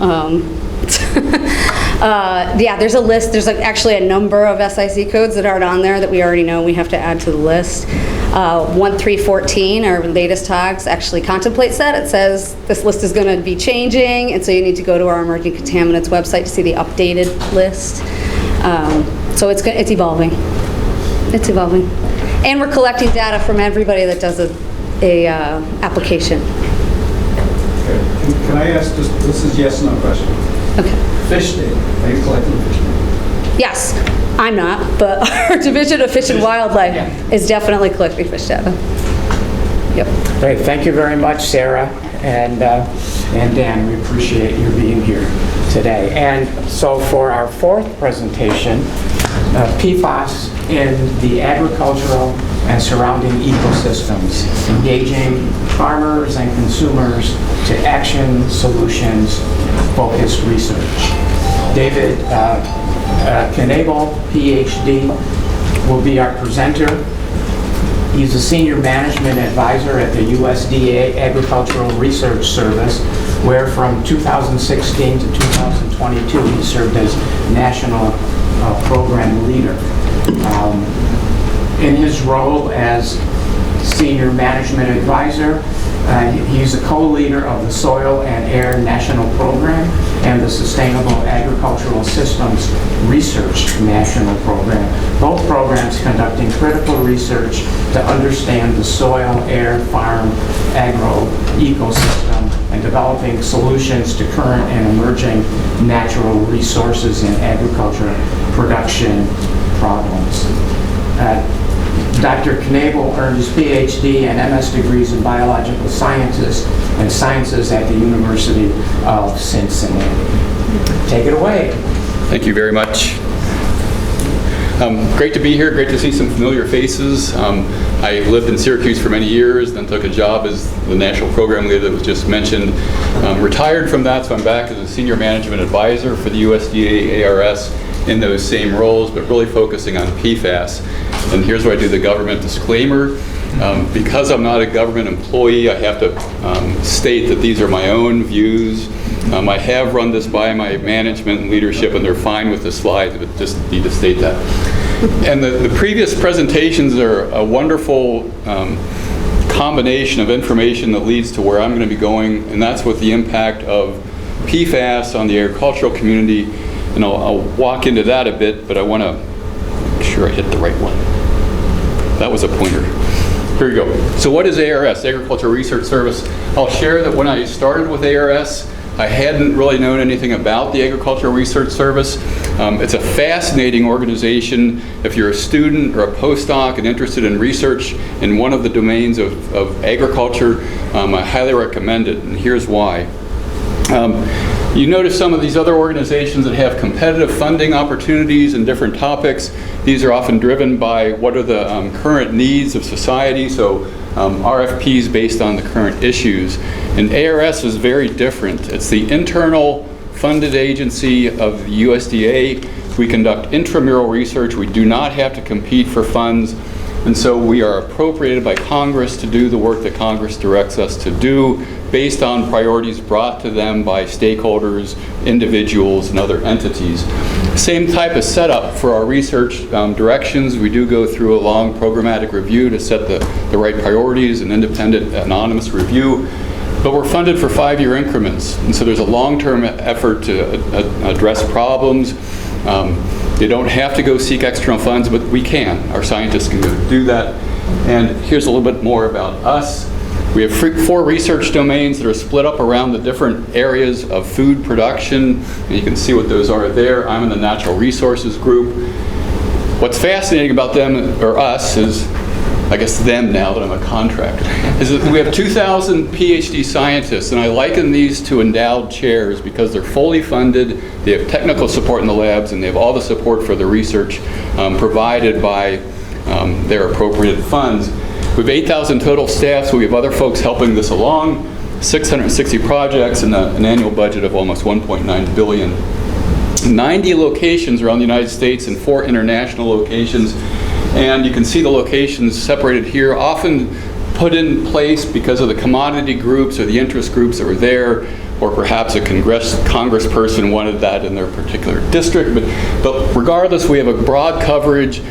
Yeah, there's a list. There's actually a number of SIC codes that aren't on there that we already know we have to add to the list. 1314, our latest TOGS, actually contemplates that. It says this list is going to be changing, and so you need to go to our emerging contaminants website to see the updated list. So it's evolving. It's evolving. And we're collecting data from everybody that does a application. Okay. Can I ask this is yes, no question. Okay. Fish data. Are you collecting fish data? Yes, I'm not, but our Division of Fish and Wildlife is definitely collecting fish data. Yep. Great, thank you very much, Sarah and Dan. We appreciate your being here today. And so for our fourth presentation, PFAS in the agricultural and surrounding ecosystems, engaging farmers and consumers to action solutions focused research. David Knebel, PhD, will be our presenter. He's a senior management advisor at the USDA Agricultural Research Service, where from 2016 to 2022 he served as national program leader. In his role as senior management advisor, he's a co-leader of the Soil and Air National Program and the Sustainable Agricultural Systems Research National Program. Both programs conducting critical research to understand the soil, air, farm, agro ecosystem and developing solutions to current and emerging natural resources and agriculture production problems. Dr. Knebel earned his PhD and MS degrees in biological sciences at the University of Cincinnati. Take it away. Thank you very much. Great to be here, great to see some familiar faces. I lived in Syracuse for many years, then took a job as the national program leader that was just mentioned. Retired from that, so I'm back as a senior management advisor for the USDA ARS in those same roles, but really focusing on PFAS. And here's where I do the government disclaimer. Because I'm not a government employee, I have to state that these are my own views. I have run this by my management and leadership, and they're fine with the slides, but just need to state that. And the previous presentations are a wonderful combination of information that leads to where I'm going to be going, and that's with the impact of PFAS on the agricultural community. And I'll walk into that a bit, but I want to make sure I hit the right one. That was a pointer. Here we go. So what is ARS, Agricultural Research Service? I'll share that when I started with ARS, I hadn't really known anything about the Agricultural Research Service. It's a fascinating organization. If you're a student or a postdoc and interested in research in one of the domains of agriculture, I highly recommend it, and here's why. You notice some of these other organizations that have competitive funding opportunities in different topics. These are often driven by what are the current needs of society, so RFPs based on the current issues. And ARS is very different. It's the internal funded agency of the USDA. We conduct intramural research. We do not have to compete for funds. And so we are appropriated by Congress to do the work that Congress directs us to do based on priorities brought to them by stakeholders, individuals, and other entities. Same type of setup for our research directions. We do go through a long programmatic review to set the right priorities, an independent anonymous review. But we're funded for 5-year increments. And so there's a long-term effort to address problems. You don't have to go seek external funds, but we can. Our scientists can go do that. And here's a little bit more about us. We have 4 research domains that are split up around the different areas of food production. And you can see what those are there. I'm in the natural resources group. What's fascinating about them, or us, is, I guess them now that I'm a contractor, is that we have 2,000 PhD scientists, and I liken these to endowed chairs because they're fully funded, they have technical support in the labs, and they have all the support for the research provided by their appropriated funds. We have 8,000 total staff, so we have other folks helping this along, 660 projects, and an annual budget of almost $1.9 billion. 90 locations around the United States and 4 international locations. And you can see the locations separated here, often put in place because of the commodity groups or the interest groups that were there, or perhaps a congressperson wanted that in their particular district. But regardless, we have a broad coverage.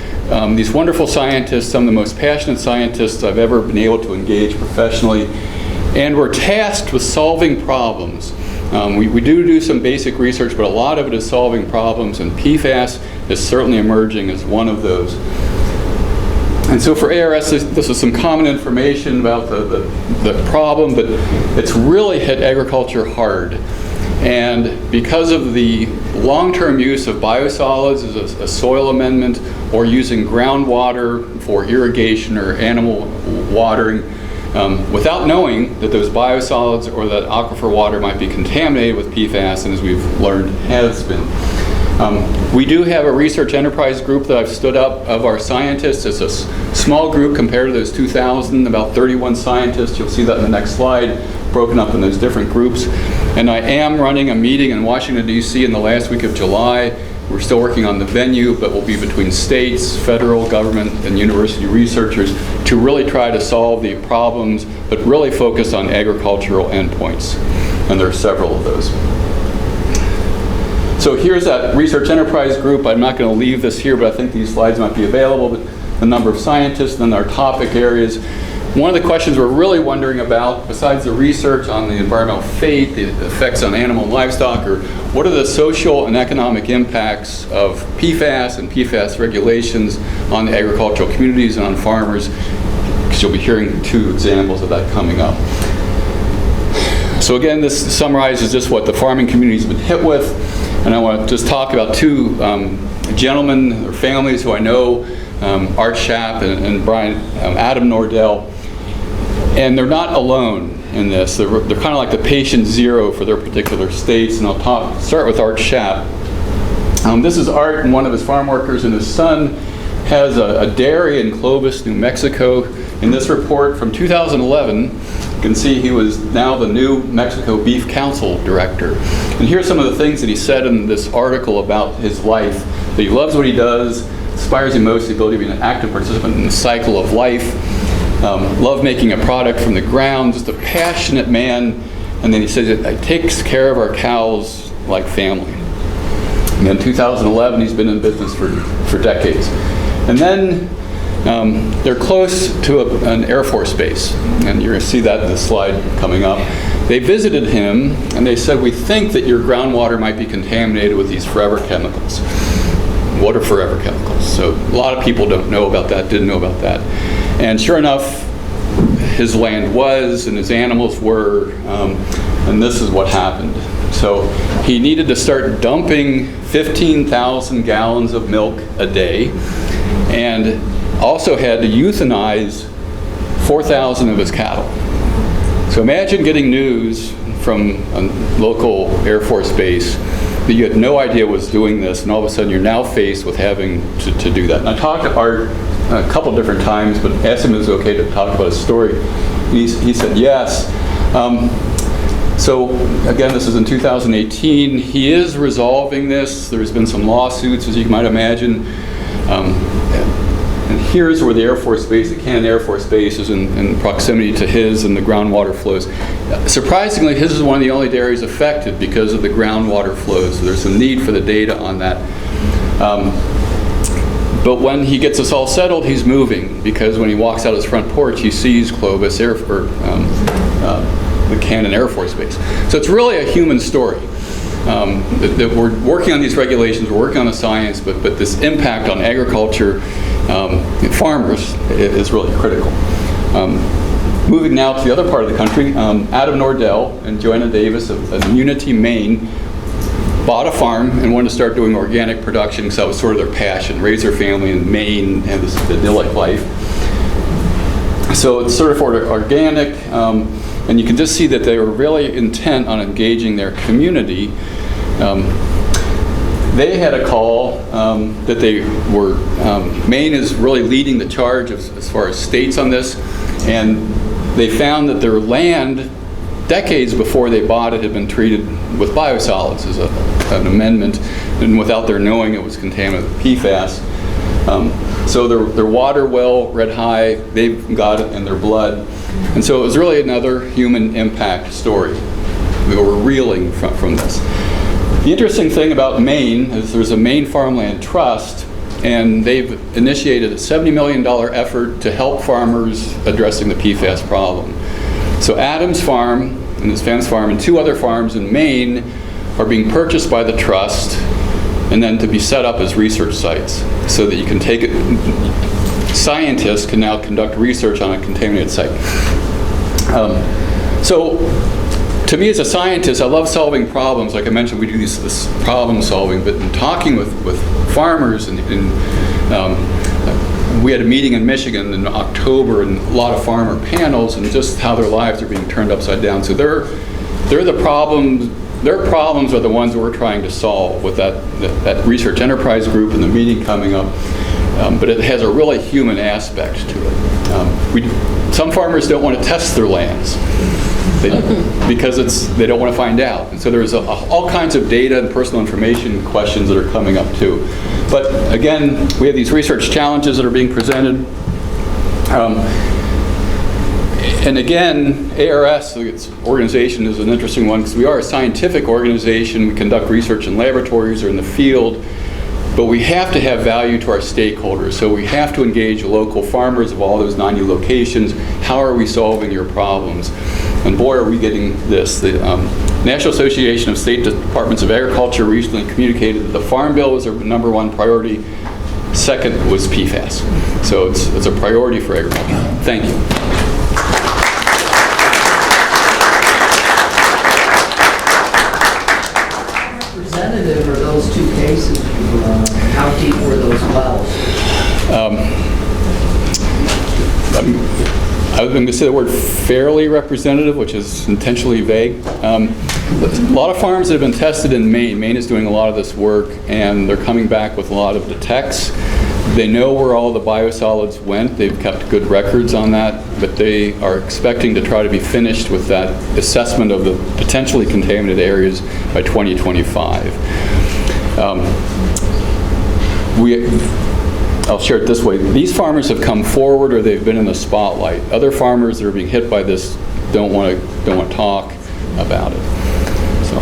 These wonderful scientists, some of the most passionate scientists I've ever been able to engage professionally. And we're tasked with solving problems. We do some basic research, but a lot of it is solving problems, and PFAS is certainly emerging as one of those. And so for ARS, this is some common information about the problem, but it's really hit agriculture hard. And because of the long-term use of biosolids as a soil amendment, or using groundwater for irrigation or animal watering, without knowing that those biosolids or that aquifer water might be contaminated with PFAS, and as we've learned has been. We do have a research enterprise group that I've stood up of our scientists. It's a small group compared to those 2,000, about 31 scientists. You'll see that in the next slide, broken up in those different groups. And I am running a meeting in Washington, D.C. in the last week of July. We're still working on the venue, but we'll be between states, federal government, and university researchers to really try to solve the problems, but really focus on agricultural endpoints. And there are several of those. So here's that research enterprise group. I'm not going to leave this here, but I think these slides might be available. But the number of scientists and our topic areas. One of the questions we're really wondering about, besides the research on the environmental fate, the effects on animal and livestock, or what are the social and economic impacts of PFAS and PFAS regulations on the agricultural communities and on farmers? Because you'll be hearing 2 examples of that coming up. So again, this summarizes just what the farming community's been hit with. And I want to just talk about 2 gentlemen or families who I know, Art Schaap and Adam Nordell. And they're not alone in this. They're kind of like the patient zero for their particular states. And I'll start with Art Schaap. This is Art and one of his farm workers, and his son has a dairy in Clovis, New Mexico. In this report from 2011, you can see he was now the New Mexico Beef Council Director. And here's some of the things that he said in this article about his life. That he loves what he does, inspires him most the ability to be an active participant in the cycle of life, love making a product from the ground, just a passionate man. And then he says it takes care of our cows like family. And in 2011, he's been in business for decades. And then they're close to an Air Force base, and you're going to see that in the slide coming up. They visited him, and they said, we think that your groundwater might be contaminated with these forever chemicals. What are forever chemicals? So a lot of people don't know about that, didn't know about that. And sure enough, his land was, and his animals were, and this is what happened. So he needed to start dumping 15,000 gallons of milk a day, and also had to euthanize 4,000 of his cattle. So imagine getting news from a local Air Force base that you had no idea was doing this, and all of a sudden you're now faced with having to do that. And I talked to Art a couple different times, but asked him if it was okay to talk about his story. And he said yes. So again, this is in 2018. He is resolving this. There's been some lawsuits, as you might imagine. And here's where the Air Force Base, the Cannon Air Force Base, is in proximity to his, and the groundwater flows. Surprisingly, his is one of the only dairies affected because of the groundwater flows. So there's some need for the data on that. But when he gets us all settled, he's moving, because when he walks out his front porch, he sees Clovis the Cannon Air Force Base. So it's really a human story. That we're working on these regulations, we're working on the science, but this impact on agriculture, farmers, is really critical. Moving now to the other part of the country, Adam Nordell and Joanna Davis of Unity, Maine, bought a farm and wanted to start doing organic production because that was sort of their passion, raise their family in Maine, have this idyllic life. So it's sort of organic, and you can just see that they were really intent on engaging their community. They had a call that they were, Maine is really leading the charge as far as states on this, and they found that their land, decades before they bought it, had been treated with biosolids as an amendment, and without their knowing it was contaminated with PFAS. So their water well read high, they've got it in their blood. And so it was really another human impact story. We were reeling from this. The interesting thing about Maine is there's a Maine Farmland Trust, and they've initiated a $70 million effort to help farmers addressing the PFAS problem. So Adam's farm and his family's farm and 2 other farms in Maine are being purchased by the trust and then to be set up as research sites so that you can take it, scientists can now conduct research on a contaminated site. So to me as a scientist, I love solving problems. Like I mentioned, we do this problem solving, but in talking with farmers, and we had a meeting in Michigan in October, and a lot of farmer panels, and just how their lives are being turned upside down. So they're the problem their problems are the ones that we're trying to solve with that research enterprise group and the meeting coming up. But it has a really human aspect to it. Some farmers don't want to test their lands because they don't want to find out. And so there's all kinds of data and personal information questions that are coming up too. But again, we have these research challenges that are being presented. And again, ARS, its organization, is an interesting one because we are a scientific organization. We conduct research in laboratories or in the field, but we have to have value to our stakeholders. So we have to engage local farmers of all those 90 locations. How are we solving your problems? And boy, are we getting this. The National Association of State Departments of Agriculture recently communicated that the Farm Bill was their #1 priority. Second was PFAS. So it's a priority for agriculture. Thank you. Representative are those two cases? How deep were those wells? I was going to say the word fairly representative, which is intentionally vague. A lot of farms that have been tested in Maine. Maine is doing a lot of this work, and they're coming back with a lot of detects. They know where all the biosolids went. They've kept good records on that, but they are expecting to try to be finished with that assessment of the potentially contaminated areas by 2025. I'll share it this way. These farmers have come forward or they've been in the spotlight. Other farmers that are being hit by this don't want to talk about it. So.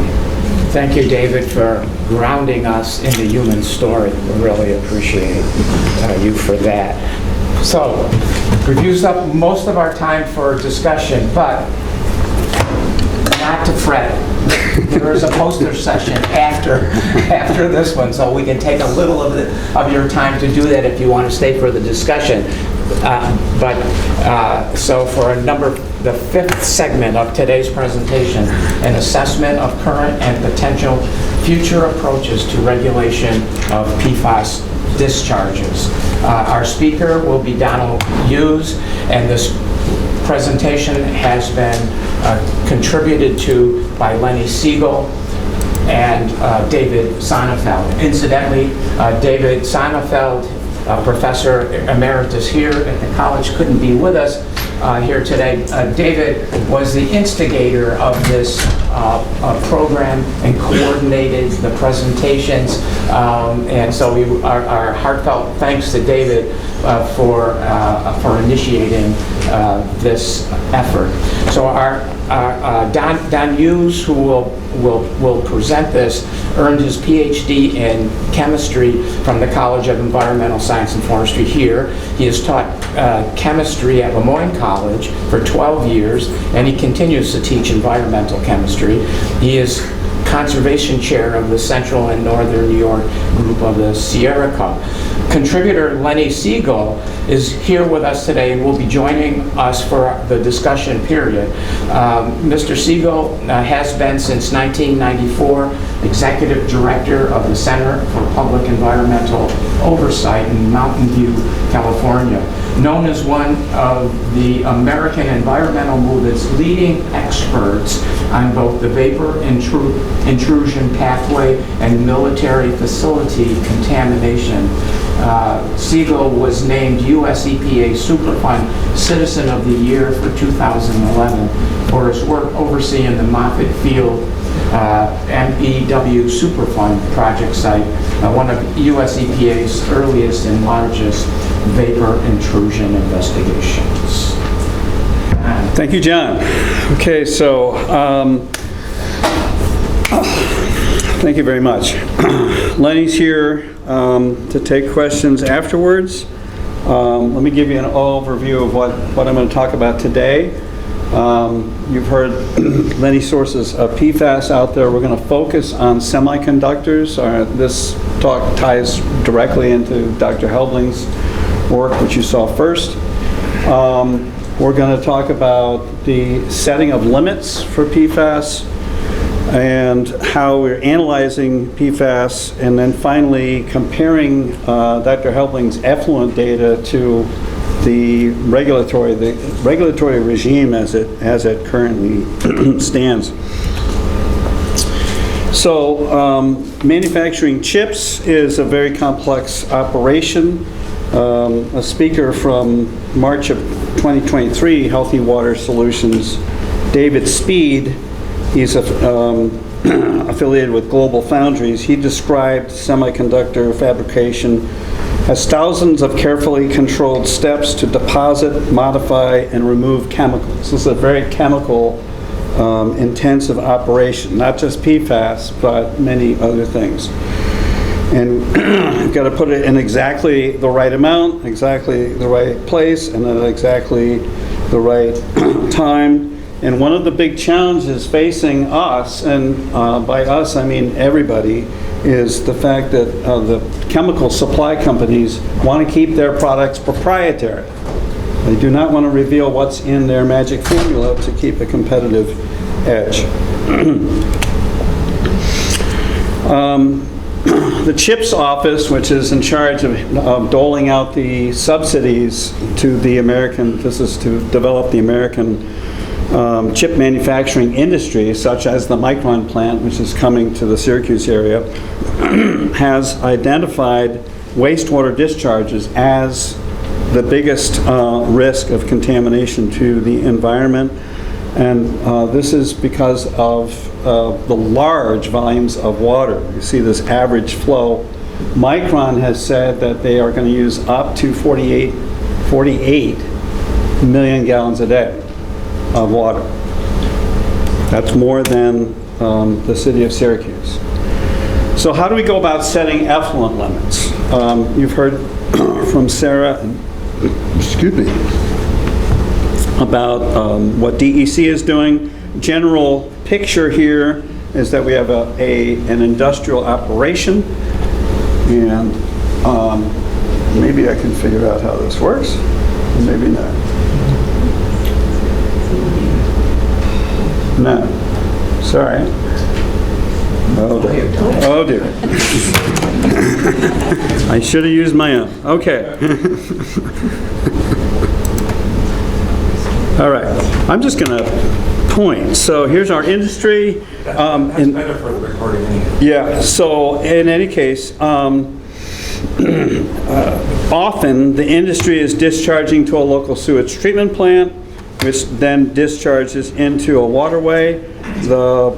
Thank you, David, for grounding us in the human story. We really appreciate you for that. So, we've used up most of our time for discussion, but not to fret. There is a poster session after this one, so we can take a little of your time to do that if you want to stay for the discussion. So for the fifth segment of today's presentation, an assessment of current and potential future approaches to regulation of PFAS discharges. Our speaker will be Donald Hughes, and this presentation has been contributed to by Lenny Siegel and David Sonnefeld. Incidentally, David Sonnefeld, Professor Emeritus here at the college, couldn't be with us here today. David was the instigator of this program and coordinated the presentations, and so our heartfelt thanks to David for initiating this effort. So our Don Hughes, who will present this, earned his PhD in chemistry from the College of Environmental Science and Forestry here. He has taught chemistry at Lemoyne College for 12 years, and he continues to teach environmental chemistry. He is conservation chair of the Central and Northern New York group of the Sierra Club. Contributor Lenny Siegel is here with us today and will be joining us for the discussion period. Mr. Siegel has been since 1994 Executive Director of the Center for Public Environmental Oversight in Mountain View, California. Known as one of the American environmental movement's leading experts on both the vapor intrusion pathway and military facility contamination. Siegel was named U.S. EPA Superfund Citizen of the Year for 2011 for his work overseeing the Moffett Field MEW Superfund project site, one of U.S. EPA's earliest and largest vapor intrusion investigations. Thank you, John. Okay, so thank you very much. Lenny's here to take questions afterwards. Let me give you an overview of what I'm going to talk about today. You've heard many sources of PFAS out there. We're going to focus on semiconductors. This talk ties directly into Dr. Helbling's work, which you saw first. We're going to talk about the setting of limits for PFAS and how we're analyzing PFAS, and then finally comparing Dr. Helbling's effluent data to the regulatory regime as it currently stands. So manufacturing chips is a very complex operation. A speaker from March of 2023, Healthy Water Solutions, David Speed, he's affiliated with Global Foundries. He described semiconductor fabrication as thousands of carefully controlled steps to deposit, modify, and remove chemicals. This is a very chemical intensive operation, not just PFAS, but many other things. And you've got to put it in exactly the right amount, exactly the right place, and at exactly the right time. And one of the big challenges facing us, and by us I mean everybody, is the fact that the chemical supply companies want to keep their products proprietary. They do not want to reveal what's in their magic formula to keep a competitive edge. The CHIPS office, which is in charge of doling out the subsidies to the American, this is to develop the American chip manufacturing industry, such as the Micron plant, which is coming to the Syracuse area, has identified wastewater discharges as the biggest risk of contamination to the environment. And this is because of the large volumes of water. You see this average flow. Micron has said that they are going to use up to 48 million gallons a day of water. That's more than the city of Syracuse. So how do we go about setting effluent limits? You've heard from Sarah, excuse me, about what DEC is doing. General picture here is that we have an industrial operation, and maybe I can figure out how this works, maybe not. No, sorry. Oh dear. Oh dear. I should have used my own. Okay. All right. I'm just going to point. So here's our industry. That's better for the recording anyway. Yeah. So in any case, often the industry is discharging to a local sewage treatment plant, which then discharges into a waterway. The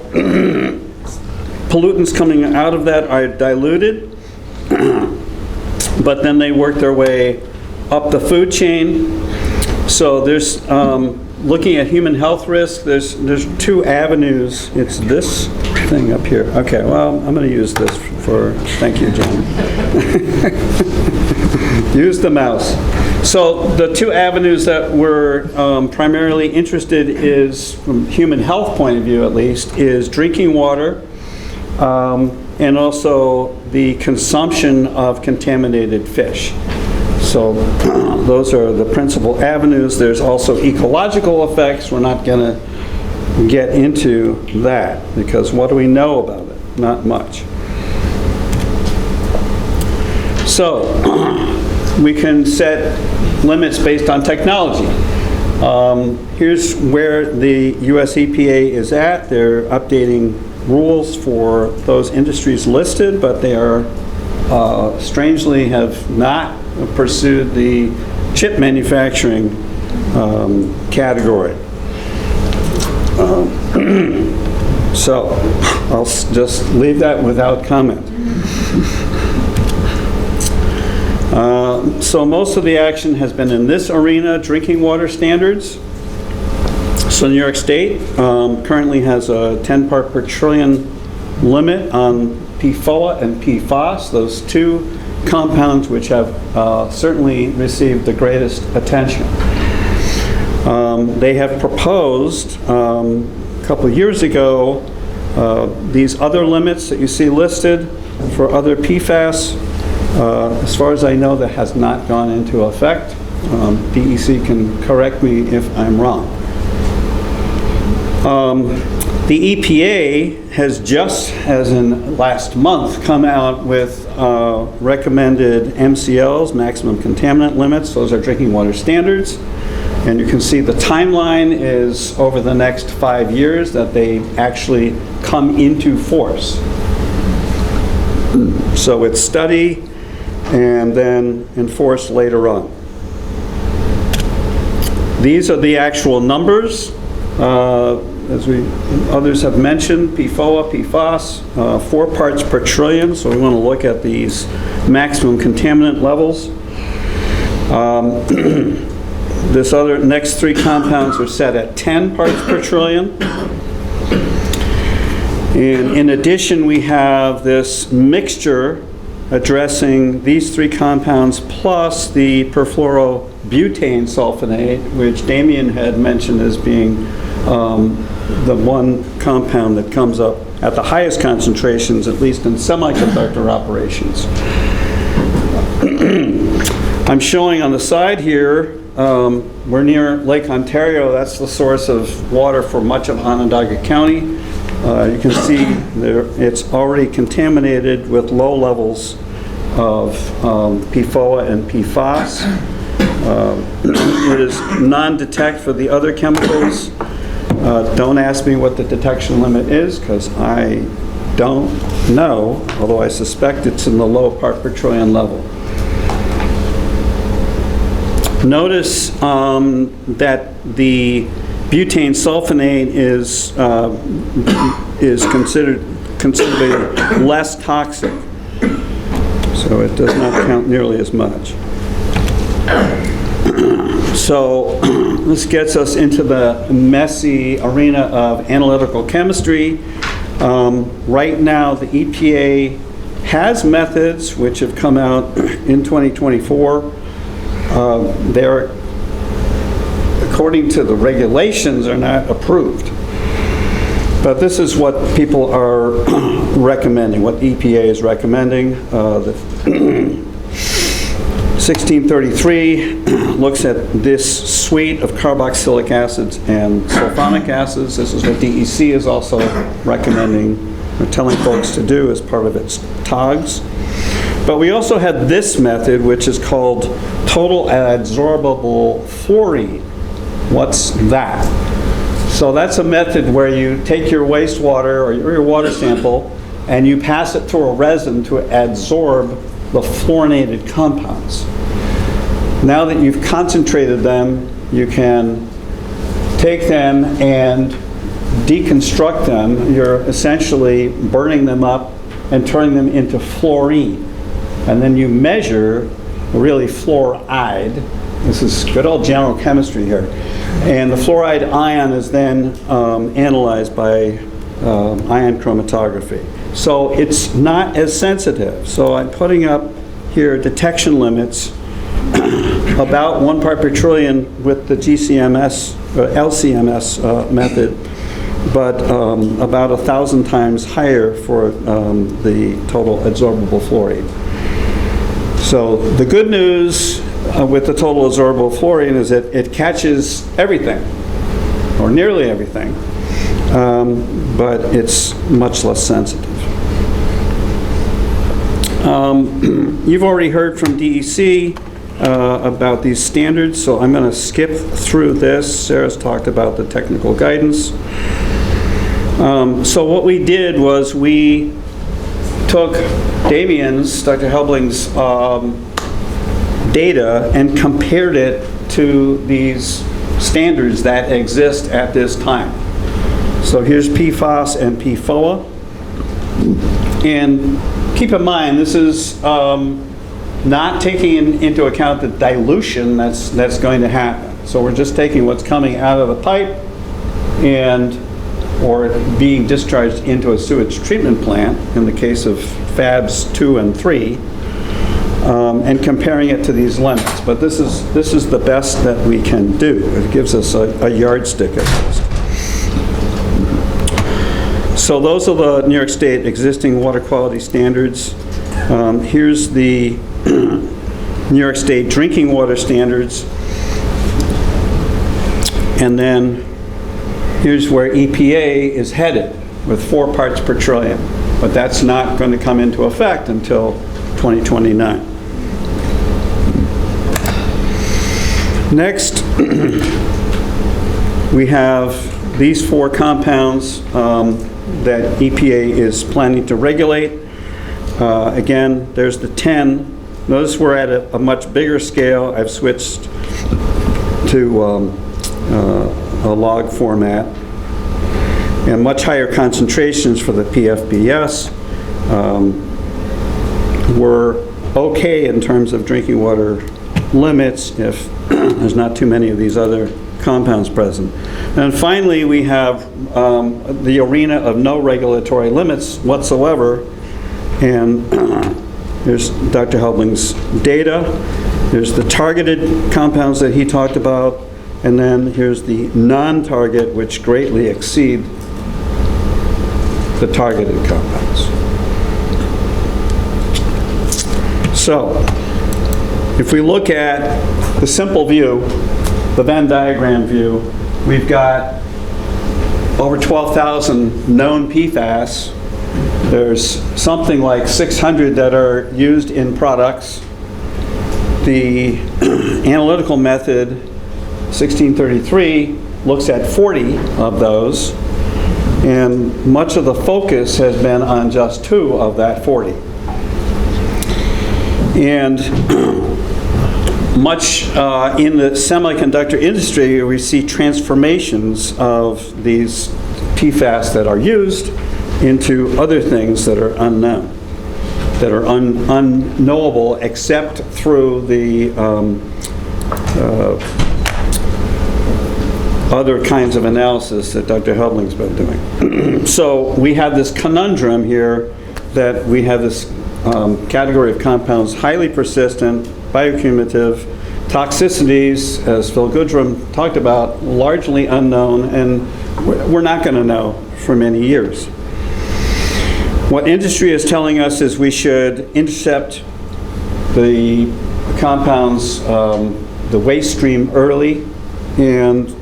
pollutants coming out of that are diluted, but then they work their way up the food chain. So there's, looking at human health risk, there's two avenues. It's this thing up here. Okay, well, I'm going to use this for, thank you, John. Use the mouse. So the two avenues that we're primarily interested is, from human health point of view at least, is drinking water and also the consumption of contaminated fish. So those are the principal avenues. There's also ecological effects. We're not going to get into that because what do we know about it? Not much. So we can set limits based on technology. Here's where the US EPA is at. They're updating rules for those industries listed, but they are strangely have not pursued the chip manufacturing category. So I'll just leave that without comment. So most of the action has been in this arena, drinking water standards. So New York State currently has a 10 part per trillion limit on PFOA and PFAS, those two compounds which have certainly received the greatest attention. They have proposed a couple of years ago these other limits that you see listed for other PFAS. As far as I know, that has not gone into effect. DEC can correct me if I'm wrong. The EPA has just, as in last month, come out with recommended MCLs, maximum contaminant limits. Those are drinking water standards. And you can see the timeline is over the next 5 years that they actually come into force. So it's study and then enforced later on. These are the actual numbers. As others have mentioned, PFOA, PFAS, 4 parts per trillion, so we want to look at these maximum contaminant levels. This other next 3 compounds are set at 10 parts per trillion. And in addition, we have this mixture addressing these 3 compounds plus the perfluorobutane sulfonate, which Damien had mentioned as being the one compound that comes up at the highest concentrations, at least in semiconductor operations. I'm showing on the side here, we're near Lake Ontario. That's the source of water for much of Onondaga County. You can see there it's already contaminated with low levels of PFOA and PFAS. It is non-detect for the other chemicals. Don't ask me what the detection limit is, because I don't know, although I suspect it's in the low part per trillion level. Notice that the butane sulfonate is considered considerably less toxic, so it does not count nearly as much. So this gets us into the messy arena of analytical chemistry. Right now, the EPA has methods which have come out in 2024. They're, according to the regulations, are not approved. But this is what people are recommending, what the EPA is recommending. The 1633 looks at this suite of carboxylic acids and sulfonic acids. This is what DEC is also recommending or telling folks to do as part of its TOGs. But we also have this method, which is called total adsorbable fluorine. What's that? So that's a method where you take your wastewater or your water sample and you pass it through a resin to adsorb the fluorinated compounds. Now that you've concentrated them, you can take them and deconstruct them. You're essentially burning them up and turning them into fluorine. And then you measure really fluoride. This is good old general chemistry here. And the fluoride ion is then analyzed by ion chromatography. So it's not as sensitive. So I'm putting up here detection limits about 1 part per trillion with the GCMS, LCMS method, but about 1,000 times higher for the total adsorbable fluorine. So the good news with the total adsorbable fluorine is that it catches everything, or nearly everything, but it's much less sensitive. You've already heard from DEC about these standards, so I'm going to skip through this. Sarah's talked about the technical guidance. So what we did was we took Damien's, Dr. Helbling's data and compared it to these standards that exist at this time. So here's PFAS and PFOA. And keep in mind, this is not taking into account the dilution that's going to happen. So we're just taking what's coming out of the pipe or being discharged into a sewage treatment plant, in the case of FABs 2 and 3, and comparing it to these limits. But this is the best that we can do. It gives us a yardstick at least. So those are the New York State existing water quality standards. Here's the New York State drinking water standards. And then Here's where EPA is headed, with 4 parts per trillion. But that's not going to come into effect until 2029. Next, we have these 4 compounds that EPA is planning to regulate. Again, there's the 10. Notice we're at a much bigger scale. I've switched to a log format, and much higher concentrations for the PFBS. We're okay in terms of drinking water limits if there's not too many of these other compounds present. And finally, we have the arena of no regulatory limits whatsoever. And there's Dr. Helbling's data. There's the targeted compounds that he talked about. And then here's the non-target, which greatly exceed the targeted compounds. So, if we look at the simple view, the Venn diagram view, we've got over 12,000 known PFAS. There's something like 600 that are used in products. The analytical method, 1633, looks at 40 of those, and much of the focus has been on just 2 of that 40. And much in the semiconductor industry, we see transformations of these PFAS that are used into other things that are unknown, that are unknowable except through the other kinds of analysis that Dr. Helbling's been doing. So we have this conundrum here that we have this category of compounds, highly persistent, bioaccumulative, toxicities, as Phil Goodrum talked about, largely unknown, and we're not going to know for many years. What industry is telling us is we should intercept the compounds, the waste stream early, and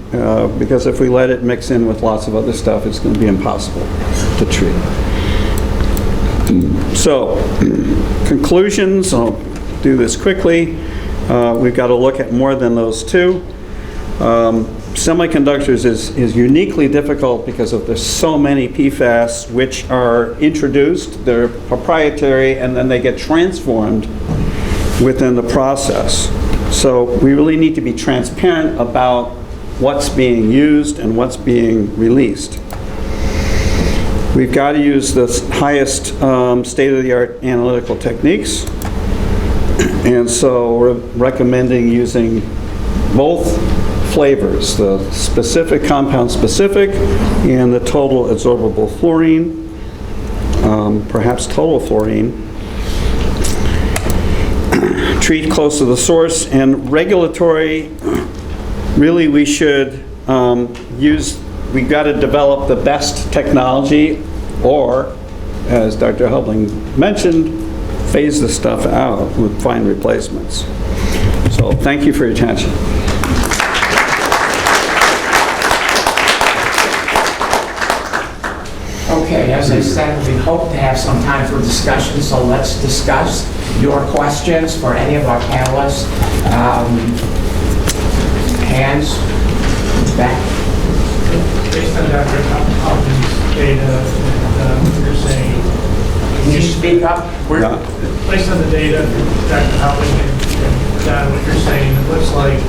because if we let it mix in with lots of other stuff, it's going to be impossible to treat. So, conclusions, I'll do this quickly. We've got to look at more than those 2. Semiconductors is uniquely difficult because there's so many PFAS which are introduced, they're proprietary, and then they get transformed within the process. So we really need to be transparent about what's being used and what's being released. We've got to use the highest state-of-the-art analytical techniques, and so we're recommending using both flavors, the specific compound specific and the total absorbable fluorine, perhaps total fluorine. Treat close to the source, and regulatory, really we should we've got to develop the best technology, or, as Dr. Helbling mentioned, phase the stuff out with find replacements. So thank you for your attention. Okay, as I said, we hope to have some time for discussion, so let's discuss your questions for any of our panelists. Hands back. Based on Dr. Helbling's data and what you're saying, Can you speak up? based on the data from Dr. Helbling and Don, what you're saying, it looks like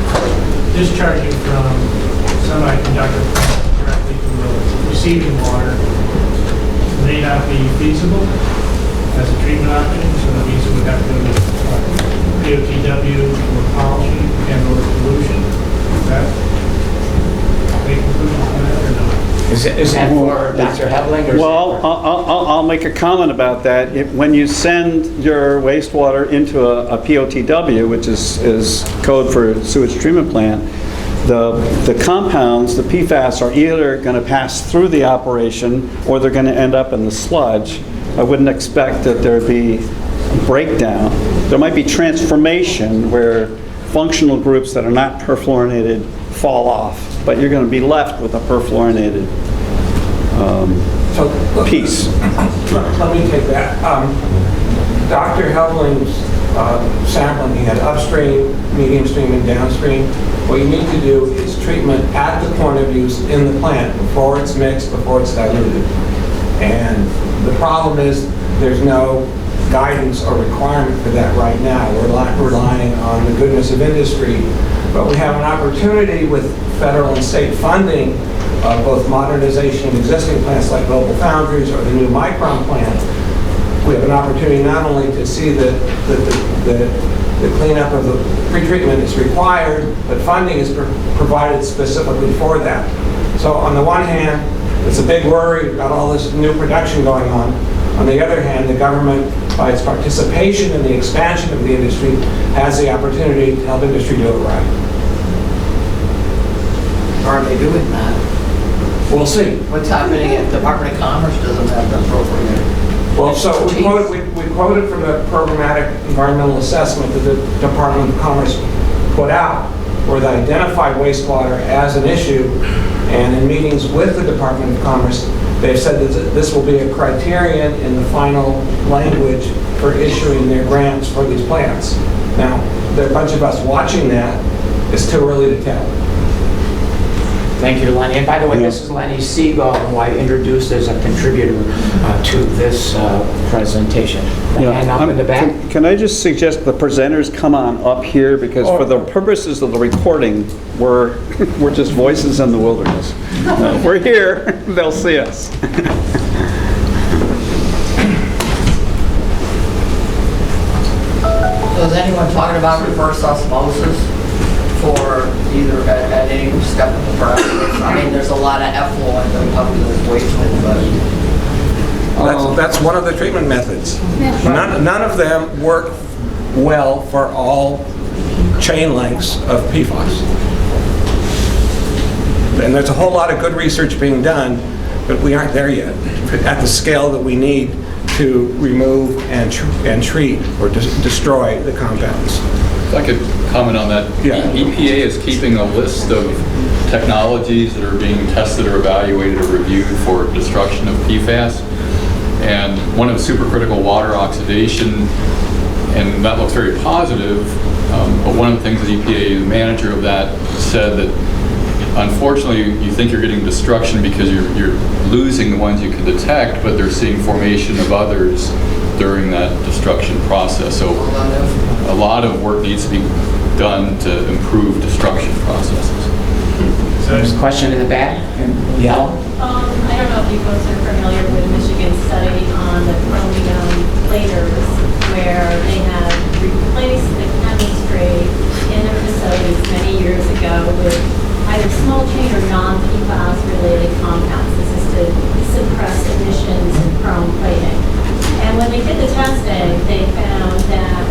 discharging from semiconductor plant directly to the receiving water may not be feasible as a treatment option, so that means it would have to go to POTW or polishing and or pollution. Is that a conclusion on that or not? Is that for Dr. Helbling? Or Well, I'll make a comment about that. When you send your wastewater into a POTW, which is code for sewage treatment plant, the compounds, the PFAS, are either going to pass through the operation or they're going to end up in the sludge. I wouldn't expect that there'd be breakdown. There might be transformation where functional groups that are not perfluorinated fall off, but you're going to be left with a perfluorinated piece. Let me take that. Dr. Helbling's sampling, he had upstream, medium stream, and downstream. What you need to do is treatment at the point of use in the plant, before it's mixed, before it's diluted. And the problem is there's no guidance or requirement for that right now. We're relying on the goodness of industry. But we have an opportunity with federal and state funding of both modernization of existing plants like Global Foundries or the new Micron plant. We have an opportunity not only to see that the cleanup of the pretreatment is required, but funding is provided specifically for that. So on the one hand, it's a big worry about all this new production going on. On the other hand, the government, by its participation in the expansion of the industry, has the opportunity to help industry do it right. Are they doing that? We'll see. What's happening at Department of Commerce doesn't have the appropriate. Well, so we quoted from the programmatic environmental assessment that the Department of Commerce put out, where they identified wastewater as an issue, and in meetings with the Department of Commerce, they've said that this will be a criterion in the final language for issuing their grants for these plants. Now, there are a bunch of us watching that. It's too early to tell. Thank you, Lenny. And by the way, this is Lenny Siegel, who I introduced as a contributor to this presentation. The hand up in the back. Can I just suggest the presenters come on up here, because for the purposes of the recording, we're just voices in the wilderness. We're here, they'll see us. So is anyone talking about reverse osmosis for either at any step of the process? I mean, there's a lot of effluent that comes to this wasteland, but That's one of the treatment methods. None of them work well for all chain lengths of PFAS. And there's a whole lot of good research being done, but we aren't there yet at the scale that we need to remove and treat or destroy the compounds. If I could comment on that. Yeah. EPA is keeping a list of technologies that are being tested or evaluated or reviewed for destruction of PFAS. And one of supercritical water oxidation, and that looks very positive, but one of the things that EPA, the manager of that, said that unfortunately you think you're getting destruction because you're losing the ones you can detect, but they're seeing formation of others during that destruction process. So a lot of work needs to be done to improve destruction processes. There's a question in the back. Yellow. I don't know if you folks are familiar with Michigan's study on the chromium platers, where they have replaced the chemistry in their facilities many years ago with either small chain or non-PFAS related compounds. This is to suppress emissions in chrome plating. And when they did the testing, they found that,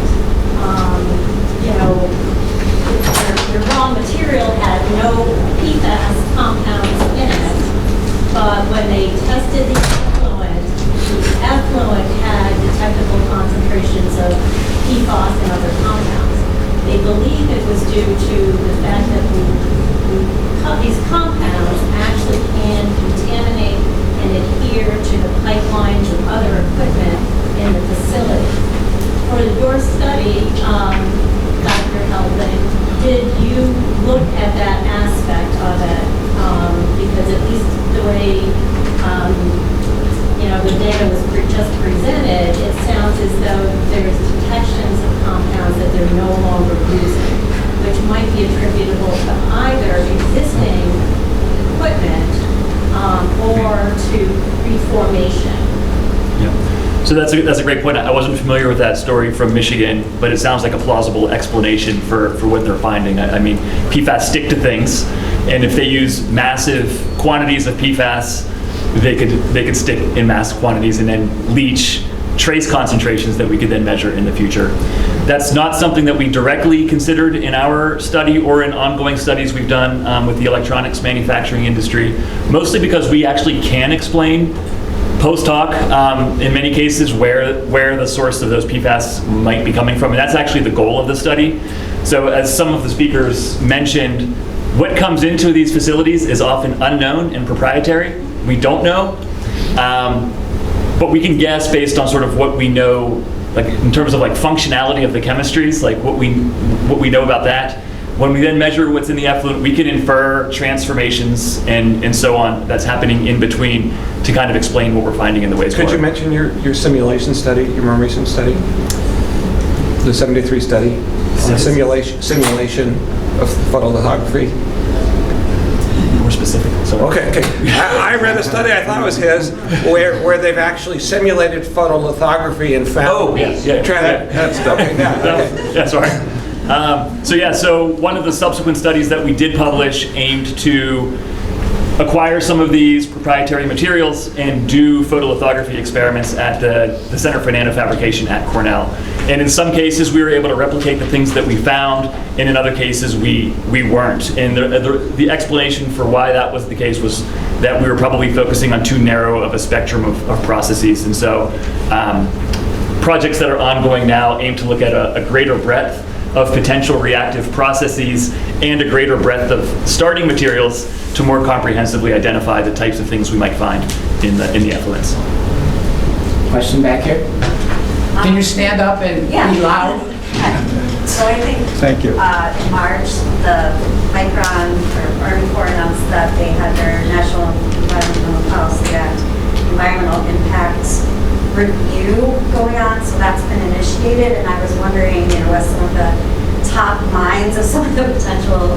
the raw material had no PFAS compounds in it, but when they tested the effluent had detectable concentrations of PFAS and other compounds. They believe it was due to the fact that these compounds actually can contaminate and adhere to the pipelines and other equipment in the facility. For your study, Dr. Helbling, did you look at that aspect of it? Because at least the way the data was just presented, it sounds as though there's detections of compounds that they're no longer using, which might be attributable to either existing equipment or to reformation. Yeah. So that's a great point. I wasn't familiar with that story from Michigan, but it sounds like a plausible explanation for what they're finding. I mean, PFAS stick to things, and if they use massive quantities of PFAS, they could stick in mass quantities and then leach trace concentrations that we could then measure in the future. That's not something that we directly considered in our study or in ongoing studies we've done with the electronics manufacturing industry, mostly because we actually can explain post hoc in many cases where the source of those PFAS might be coming from, and that's actually the goal of the study. So as some of the speakers mentioned, What comes into these facilities is often unknown and proprietary. We don't know, but we can guess based on sort of what we know, like in terms of like functionality of the chemistries, like what we know about that. When we then measure what's in the effluent, we can infer transformations and so on that's happening in between to kind of explain what we're finding in the wastewater. Could you mention your simulation study, your more recent study? The 73 study? On simulation of photolithography? More specific. Sorry. Okay. I read a study, I thought it was his, where they've actually simulated photolithography and found... Oh, yeah. That's okay. Yeah, sorry. So one of the subsequent studies that we did publish aimed to acquire some of these proprietary materials and do photolithography experiments at the Center for Nanofabrication at Cornell. And in some cases, we were able to replicate the things that we found, and in other cases, we weren't. And the explanation for why that was the case was that we were probably focusing on too narrow of a spectrum of processes. And so projects that are ongoing now aim to look at a greater breadth of potential reactive processes and a greater breadth of starting materials to more comprehensively identify the types of things we might find in the effluents. Question back here? Can you stand up and be loud? So I think Thank you. In March, the Micron or Army Corps announced that they had their National Environmental Policy Act environmental impacts review going on, so that's been initiated, and I was wondering, as some of the top minds of some of the potential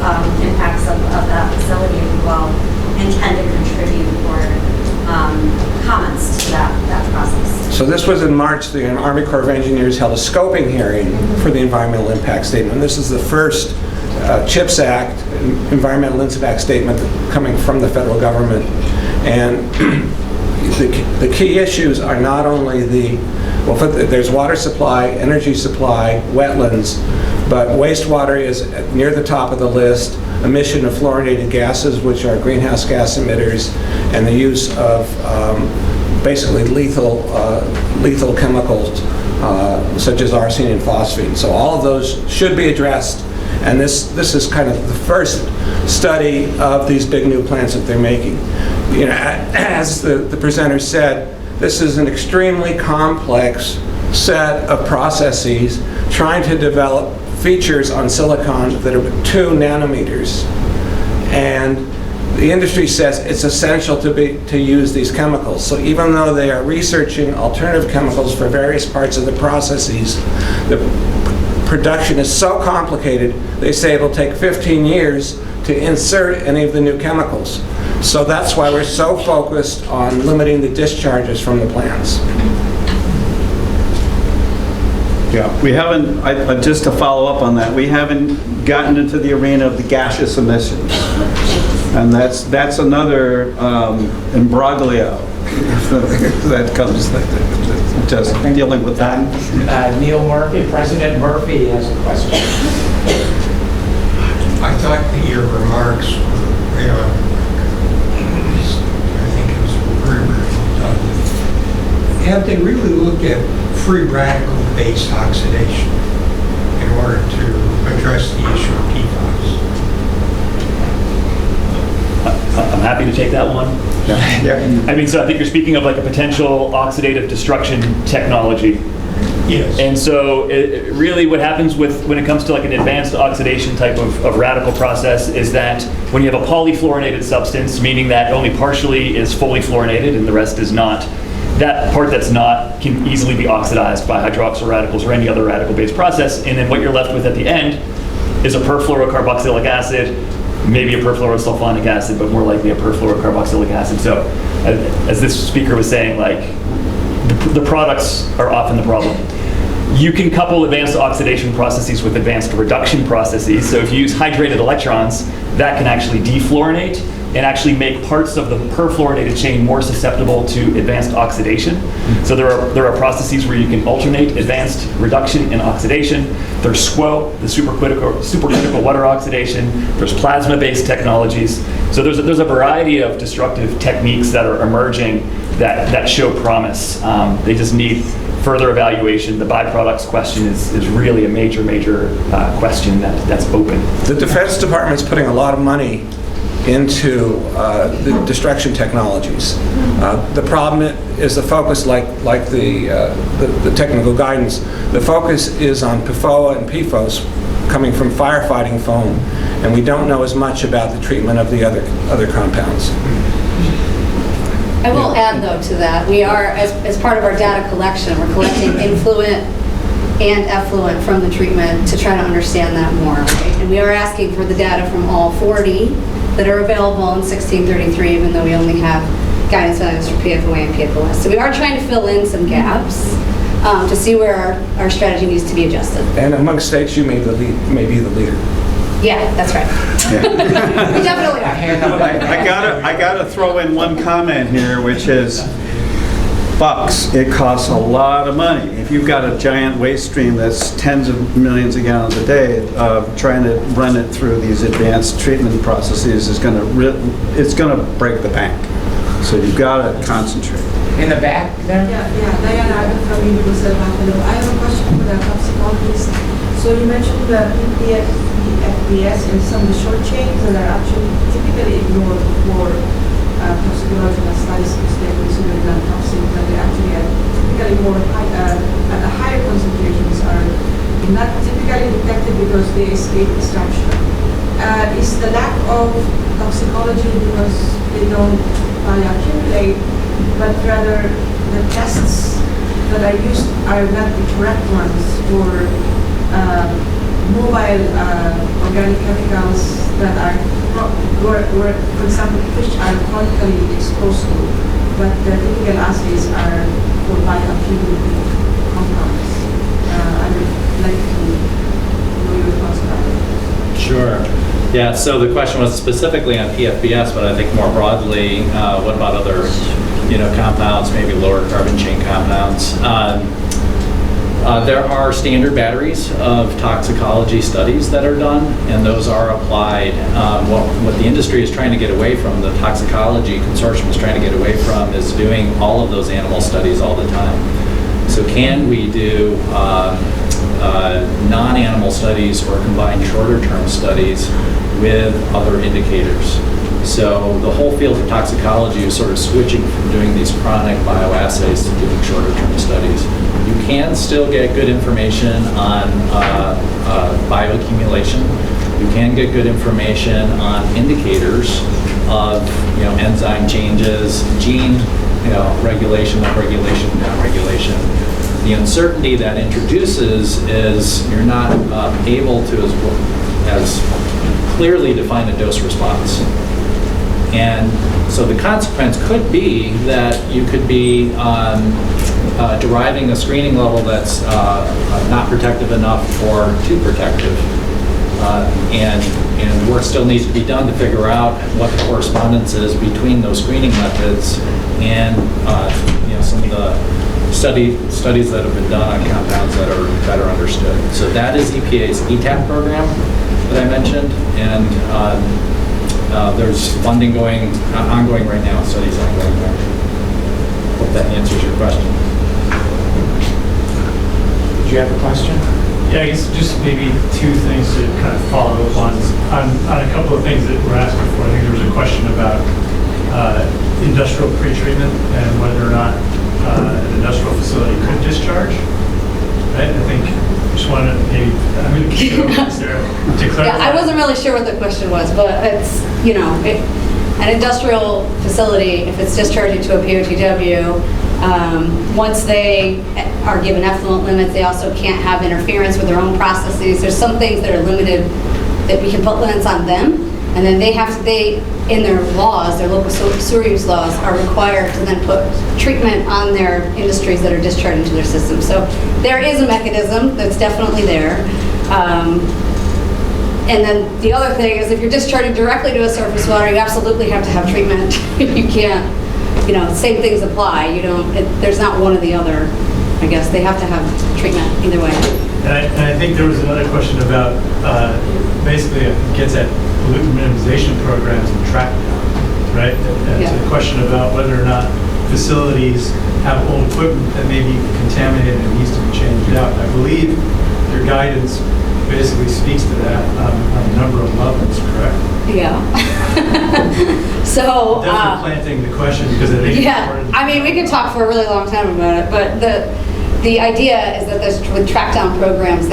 impacts of that facility, if you all intend to contribute or comments to that process. So this was in March, the Army Corps of Engineers held a scoping hearing for the environmental impact statement. This is the first CHIPS Act environmental impact statement coming from the federal government. And the key issues are not only there's water supply, energy supply, wetlands, but wastewater is near the top of the list, emission of fluorinated gases, which are greenhouse gas emitters, and the use of basically lethal chemicals such as arsine and phosphine. So all of those should be addressed, and this is kind of the first study of these big new plants that they're making. As the presenter said, this is an extremely complex set of processes trying to develop features on silicon that are 2 nanometers. And the industry says it's essential to use these chemicals. So even though they are researching alternative chemicals for various parts of the processes, the production is so complicated, they say it'll take 15 years to insert any of the new chemicals. So that's why we're so focused on limiting the discharges from the plants. Yeah, we haven't, just to follow up on that, we haven't gotten into the arena of the gaseous emissions. And that's another imbroglio that comes just dealing with that. Neil Murphy, President Murphy has a question. I thought that your remarks were, I think it was very well done. Have they really looked at free radical-based oxidation in order to address the issue of PFAS? I'm happy to take that one. Yeah. I mean, so I think you're speaking of like a potential oxidative destruction technology. Yes. And so really what happens when it comes to like an advanced oxidation type of radical process is that when you have a polyfluorinated substance, meaning that only partially is fully fluorinated and the rest is not, that part that's not can easily be oxidized by hydroxyl radicals or any other radical-based process, and then what you're left with at the end is a perfluorocarboxylic acid, maybe a perfluorosulfonic acid, but more likely a perfluorocarboxylic acid. So as this speaker was saying, like the products are often the problem. You can couple advanced oxidation processes with advanced reduction processes. So if you use hydrated electrons, that can actually defluorinate and actually make parts of the perfluorinated chain more susceptible to advanced oxidation. So there are processes where you can alternate advanced reduction and oxidation. There's SQUO, the supercritical water oxidation. There's plasma-based technologies. So there's a variety of destructive techniques that are emerging that show promise. They just need further evaluation. The byproducts question is really a major question that's open. The Defense Department's putting a lot of money into the destruction technologies. The problem is the focus, like the technical guidance, the focus is on PFOA and PFOS coming from firefighting foam, and we don't know as much about the treatment of the other compounds. I will add, though, to that, we are, as part of our data collection, we're collecting influent and effluent from the treatment to try to understand that more, right? And we are asking for the data from all 40 that are available in 1633, even though we only have guidance values for PFOA and PFOS. So we are trying to fill in some gaps to see where our strategy needs to be adjusted. And among states, you may be the leader. Yeah, that's right. We definitely are. I gotta throw in one comment here, which is bucks. It costs a lot of money. If you've got a giant waste stream that's tens of millions of gallons a day, trying to run it through these advanced treatment processes is it's gonna break the bank. So you've got to concentrate. In the back there? Yeah, Diana, I'm from Universal Buffalo. I have a question for the toxicologist. So you mentioned the PFAS and some of the short chains that are actually typically ignored for toxicological studies because they're considered non-toxic, but they actually are typically more at a higher concentrations are not typically detected because they escape destruction. Is the lack of toxicology because they don't accumulate, but rather the tests that are used are not the correct ones for mobile organic chemicals that are, where, for example, fish are chronically exposed to, but the typical assays are for bioaccumulative compounds. I would like to know your thoughts about it. Sure. Yeah, so the question was specifically on PFBS, but I think more broadly, what about other, compounds, maybe lower carbon chain compounds? There are standard batteries of toxicology studies that are done, and those are applied. What the industry is trying to get away from, the toxicology consortium is trying to get away from, is doing all of those animal studies all the time. So can we do non-animal studies or combine shorter-term studies with other indicators? So the whole field of toxicology is sort of switching from doing these chronic bioassays to doing shorter-term studies. You can still get good information on bioaccumulation. You can get good information on indicators of enzyme changes, gene regulation, upregulation, downregulation. The uncertainty that introduces is you're not able to as clearly define a dose response. And so the consequence could be that you could be deriving a screening level that's not protective enough or too protective. And work still needs to be done to figure out what the correspondence is between those screening methods and some of the studies that have been done on compounds that are better understood. So that is EPA's ETAP program that I mentioned, and there's funding ongoing right now, studies ongoing there. Hope that answers your question. Did you have a question? Yeah, I guess just maybe two things to kind of follow up on a couple of things that we're asking for. I think there was a question about industrial pretreatment and whether or not an industrial facility could discharge. Right? I think just wanted to maybe, I'm going to keep it over there to clarify. Yeah, I wasn't really sure what the question was, but it's, an industrial facility, if it's discharging to a POTW, once they are given effluent limits, they also can't have interference with their own processes. There's some things that are limited that we can put limits on them, and then they in their laws, their local sewer use laws, are required to then put treatment on their industries that are discharging to their system. So there is a mechanism that's definitely there. And then the other thing is if you're discharging directly to a surface water, you absolutely have to have treatment. You can't, same things apply. There's not one or the other, I guess. They have to have treatment either way. And I think there was another question about, basically, it gets at pollutant minimization programs and track down, right? And it's a question about whether or not facilities have old equipment that may be contaminated and needs to be changed out. I believe your guidance basically speaks to that on a number of levels, correct? Yeah. So, definitely planting the question because I think it's important. I mean, we could talk for a really long time about it, but the idea is that with track down programs,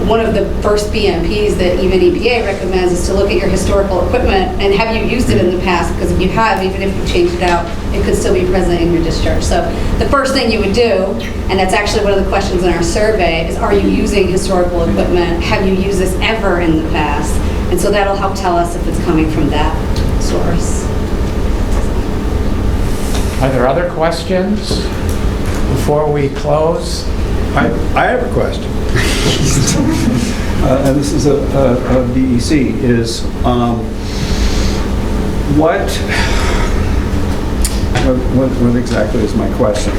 one of the first BMPs that even EPA recommends is to look at your historical equipment and have you used it in the past, because if you have, even if you changed it out, it could still be present in your discharge. So the first thing you would do, and that's actually one of the questions in our survey, is are you using historical equipment? Have you used this ever in the past? And so that'll help tell us if it's coming from that source. Are there other questions before we close? I have a question. And this is a DEC, is what exactly is my question?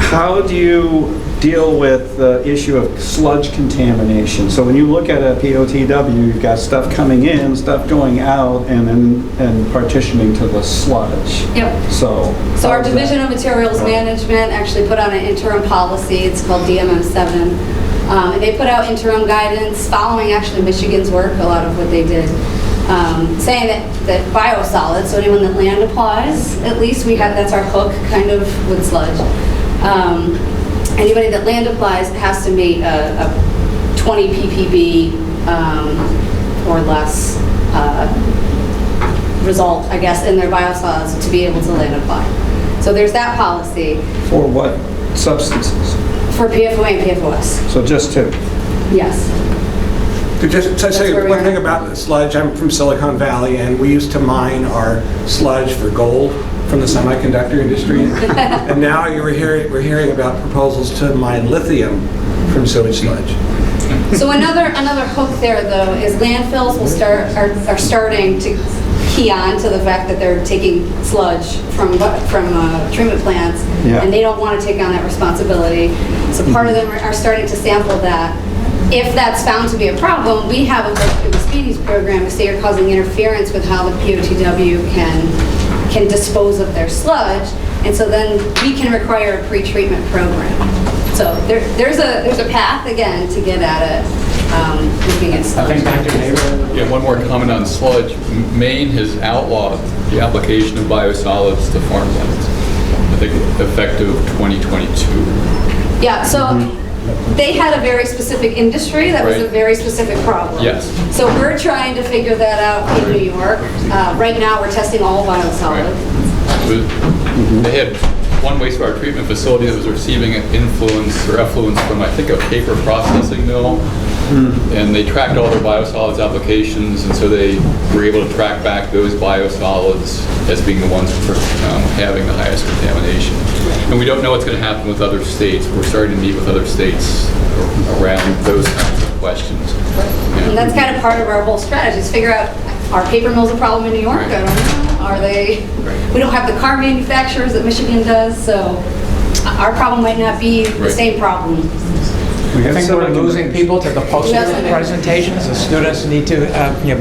How do you deal with the issue of sludge contamination? So when you look at a POTW, you've got stuff coming in, stuff going out, and partitioning to the sludge. Yep. So our Division of Materials Management actually put on an interim policy. It's called DMM7. And they put out interim guidance following actually Michigan's work, a lot of what they did, saying that biosolids, so anyone that land applies, at least that's our hook kind of with sludge. Anybody that land applies has to meet a 20 ppb or less result, I guess, in their biosolids to be able to land apply. So there's that policy. For what substances? For PFOA and PFOS. So just two? Yes. To just to say one thing about the sludge, I'm from Silicon Valley, and we used to mine our sludge for gold from the semiconductor industry. And now we're hearing about proposals to mine lithium from sewage sludge. So another hook there, though, is landfills are starting to key on to the fact that they're taking sludge from treatment plants, and they don't want to take on that responsibility. So part of them are starting to sample that. If that's found to be a problem, we have a look through the Speedies program to say you're causing interference with how the POTW can dispose of their sludge, and so then we can require a pre-treatment program. So there's a path again to get at it, looking at sludge. I think Dr. Neighbor. Yeah, one more comment on sludge. Maine has outlawed the application of biosolids to farmlands, I think effective 2022. Yeah, so they had a very specific industry that was a very specific problem. Yes. So we're trying to figure that out in New York. Right now, we're testing all biosolids. They had one wastewater treatment facility that was receiving an influence or effluence from, I think, a paper processing mill. And they tracked all their biosolids applications, and so they were able to track back those biosolids as being the ones having the highest contamination. And we don't know what's going to happen with other states. We're starting to meet with other states around those kinds of questions. Yeah. And that's kind of part of our whole strategy, is figure out, are paper mills a problem in New York? I don't know. Are they? We don't have the car manufacturers that Michigan does, so our problem might not be the same problem. I think we're losing people to the poster presentations. The students need to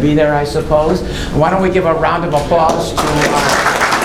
be there, I suppose. Why don't we give a round of applause to our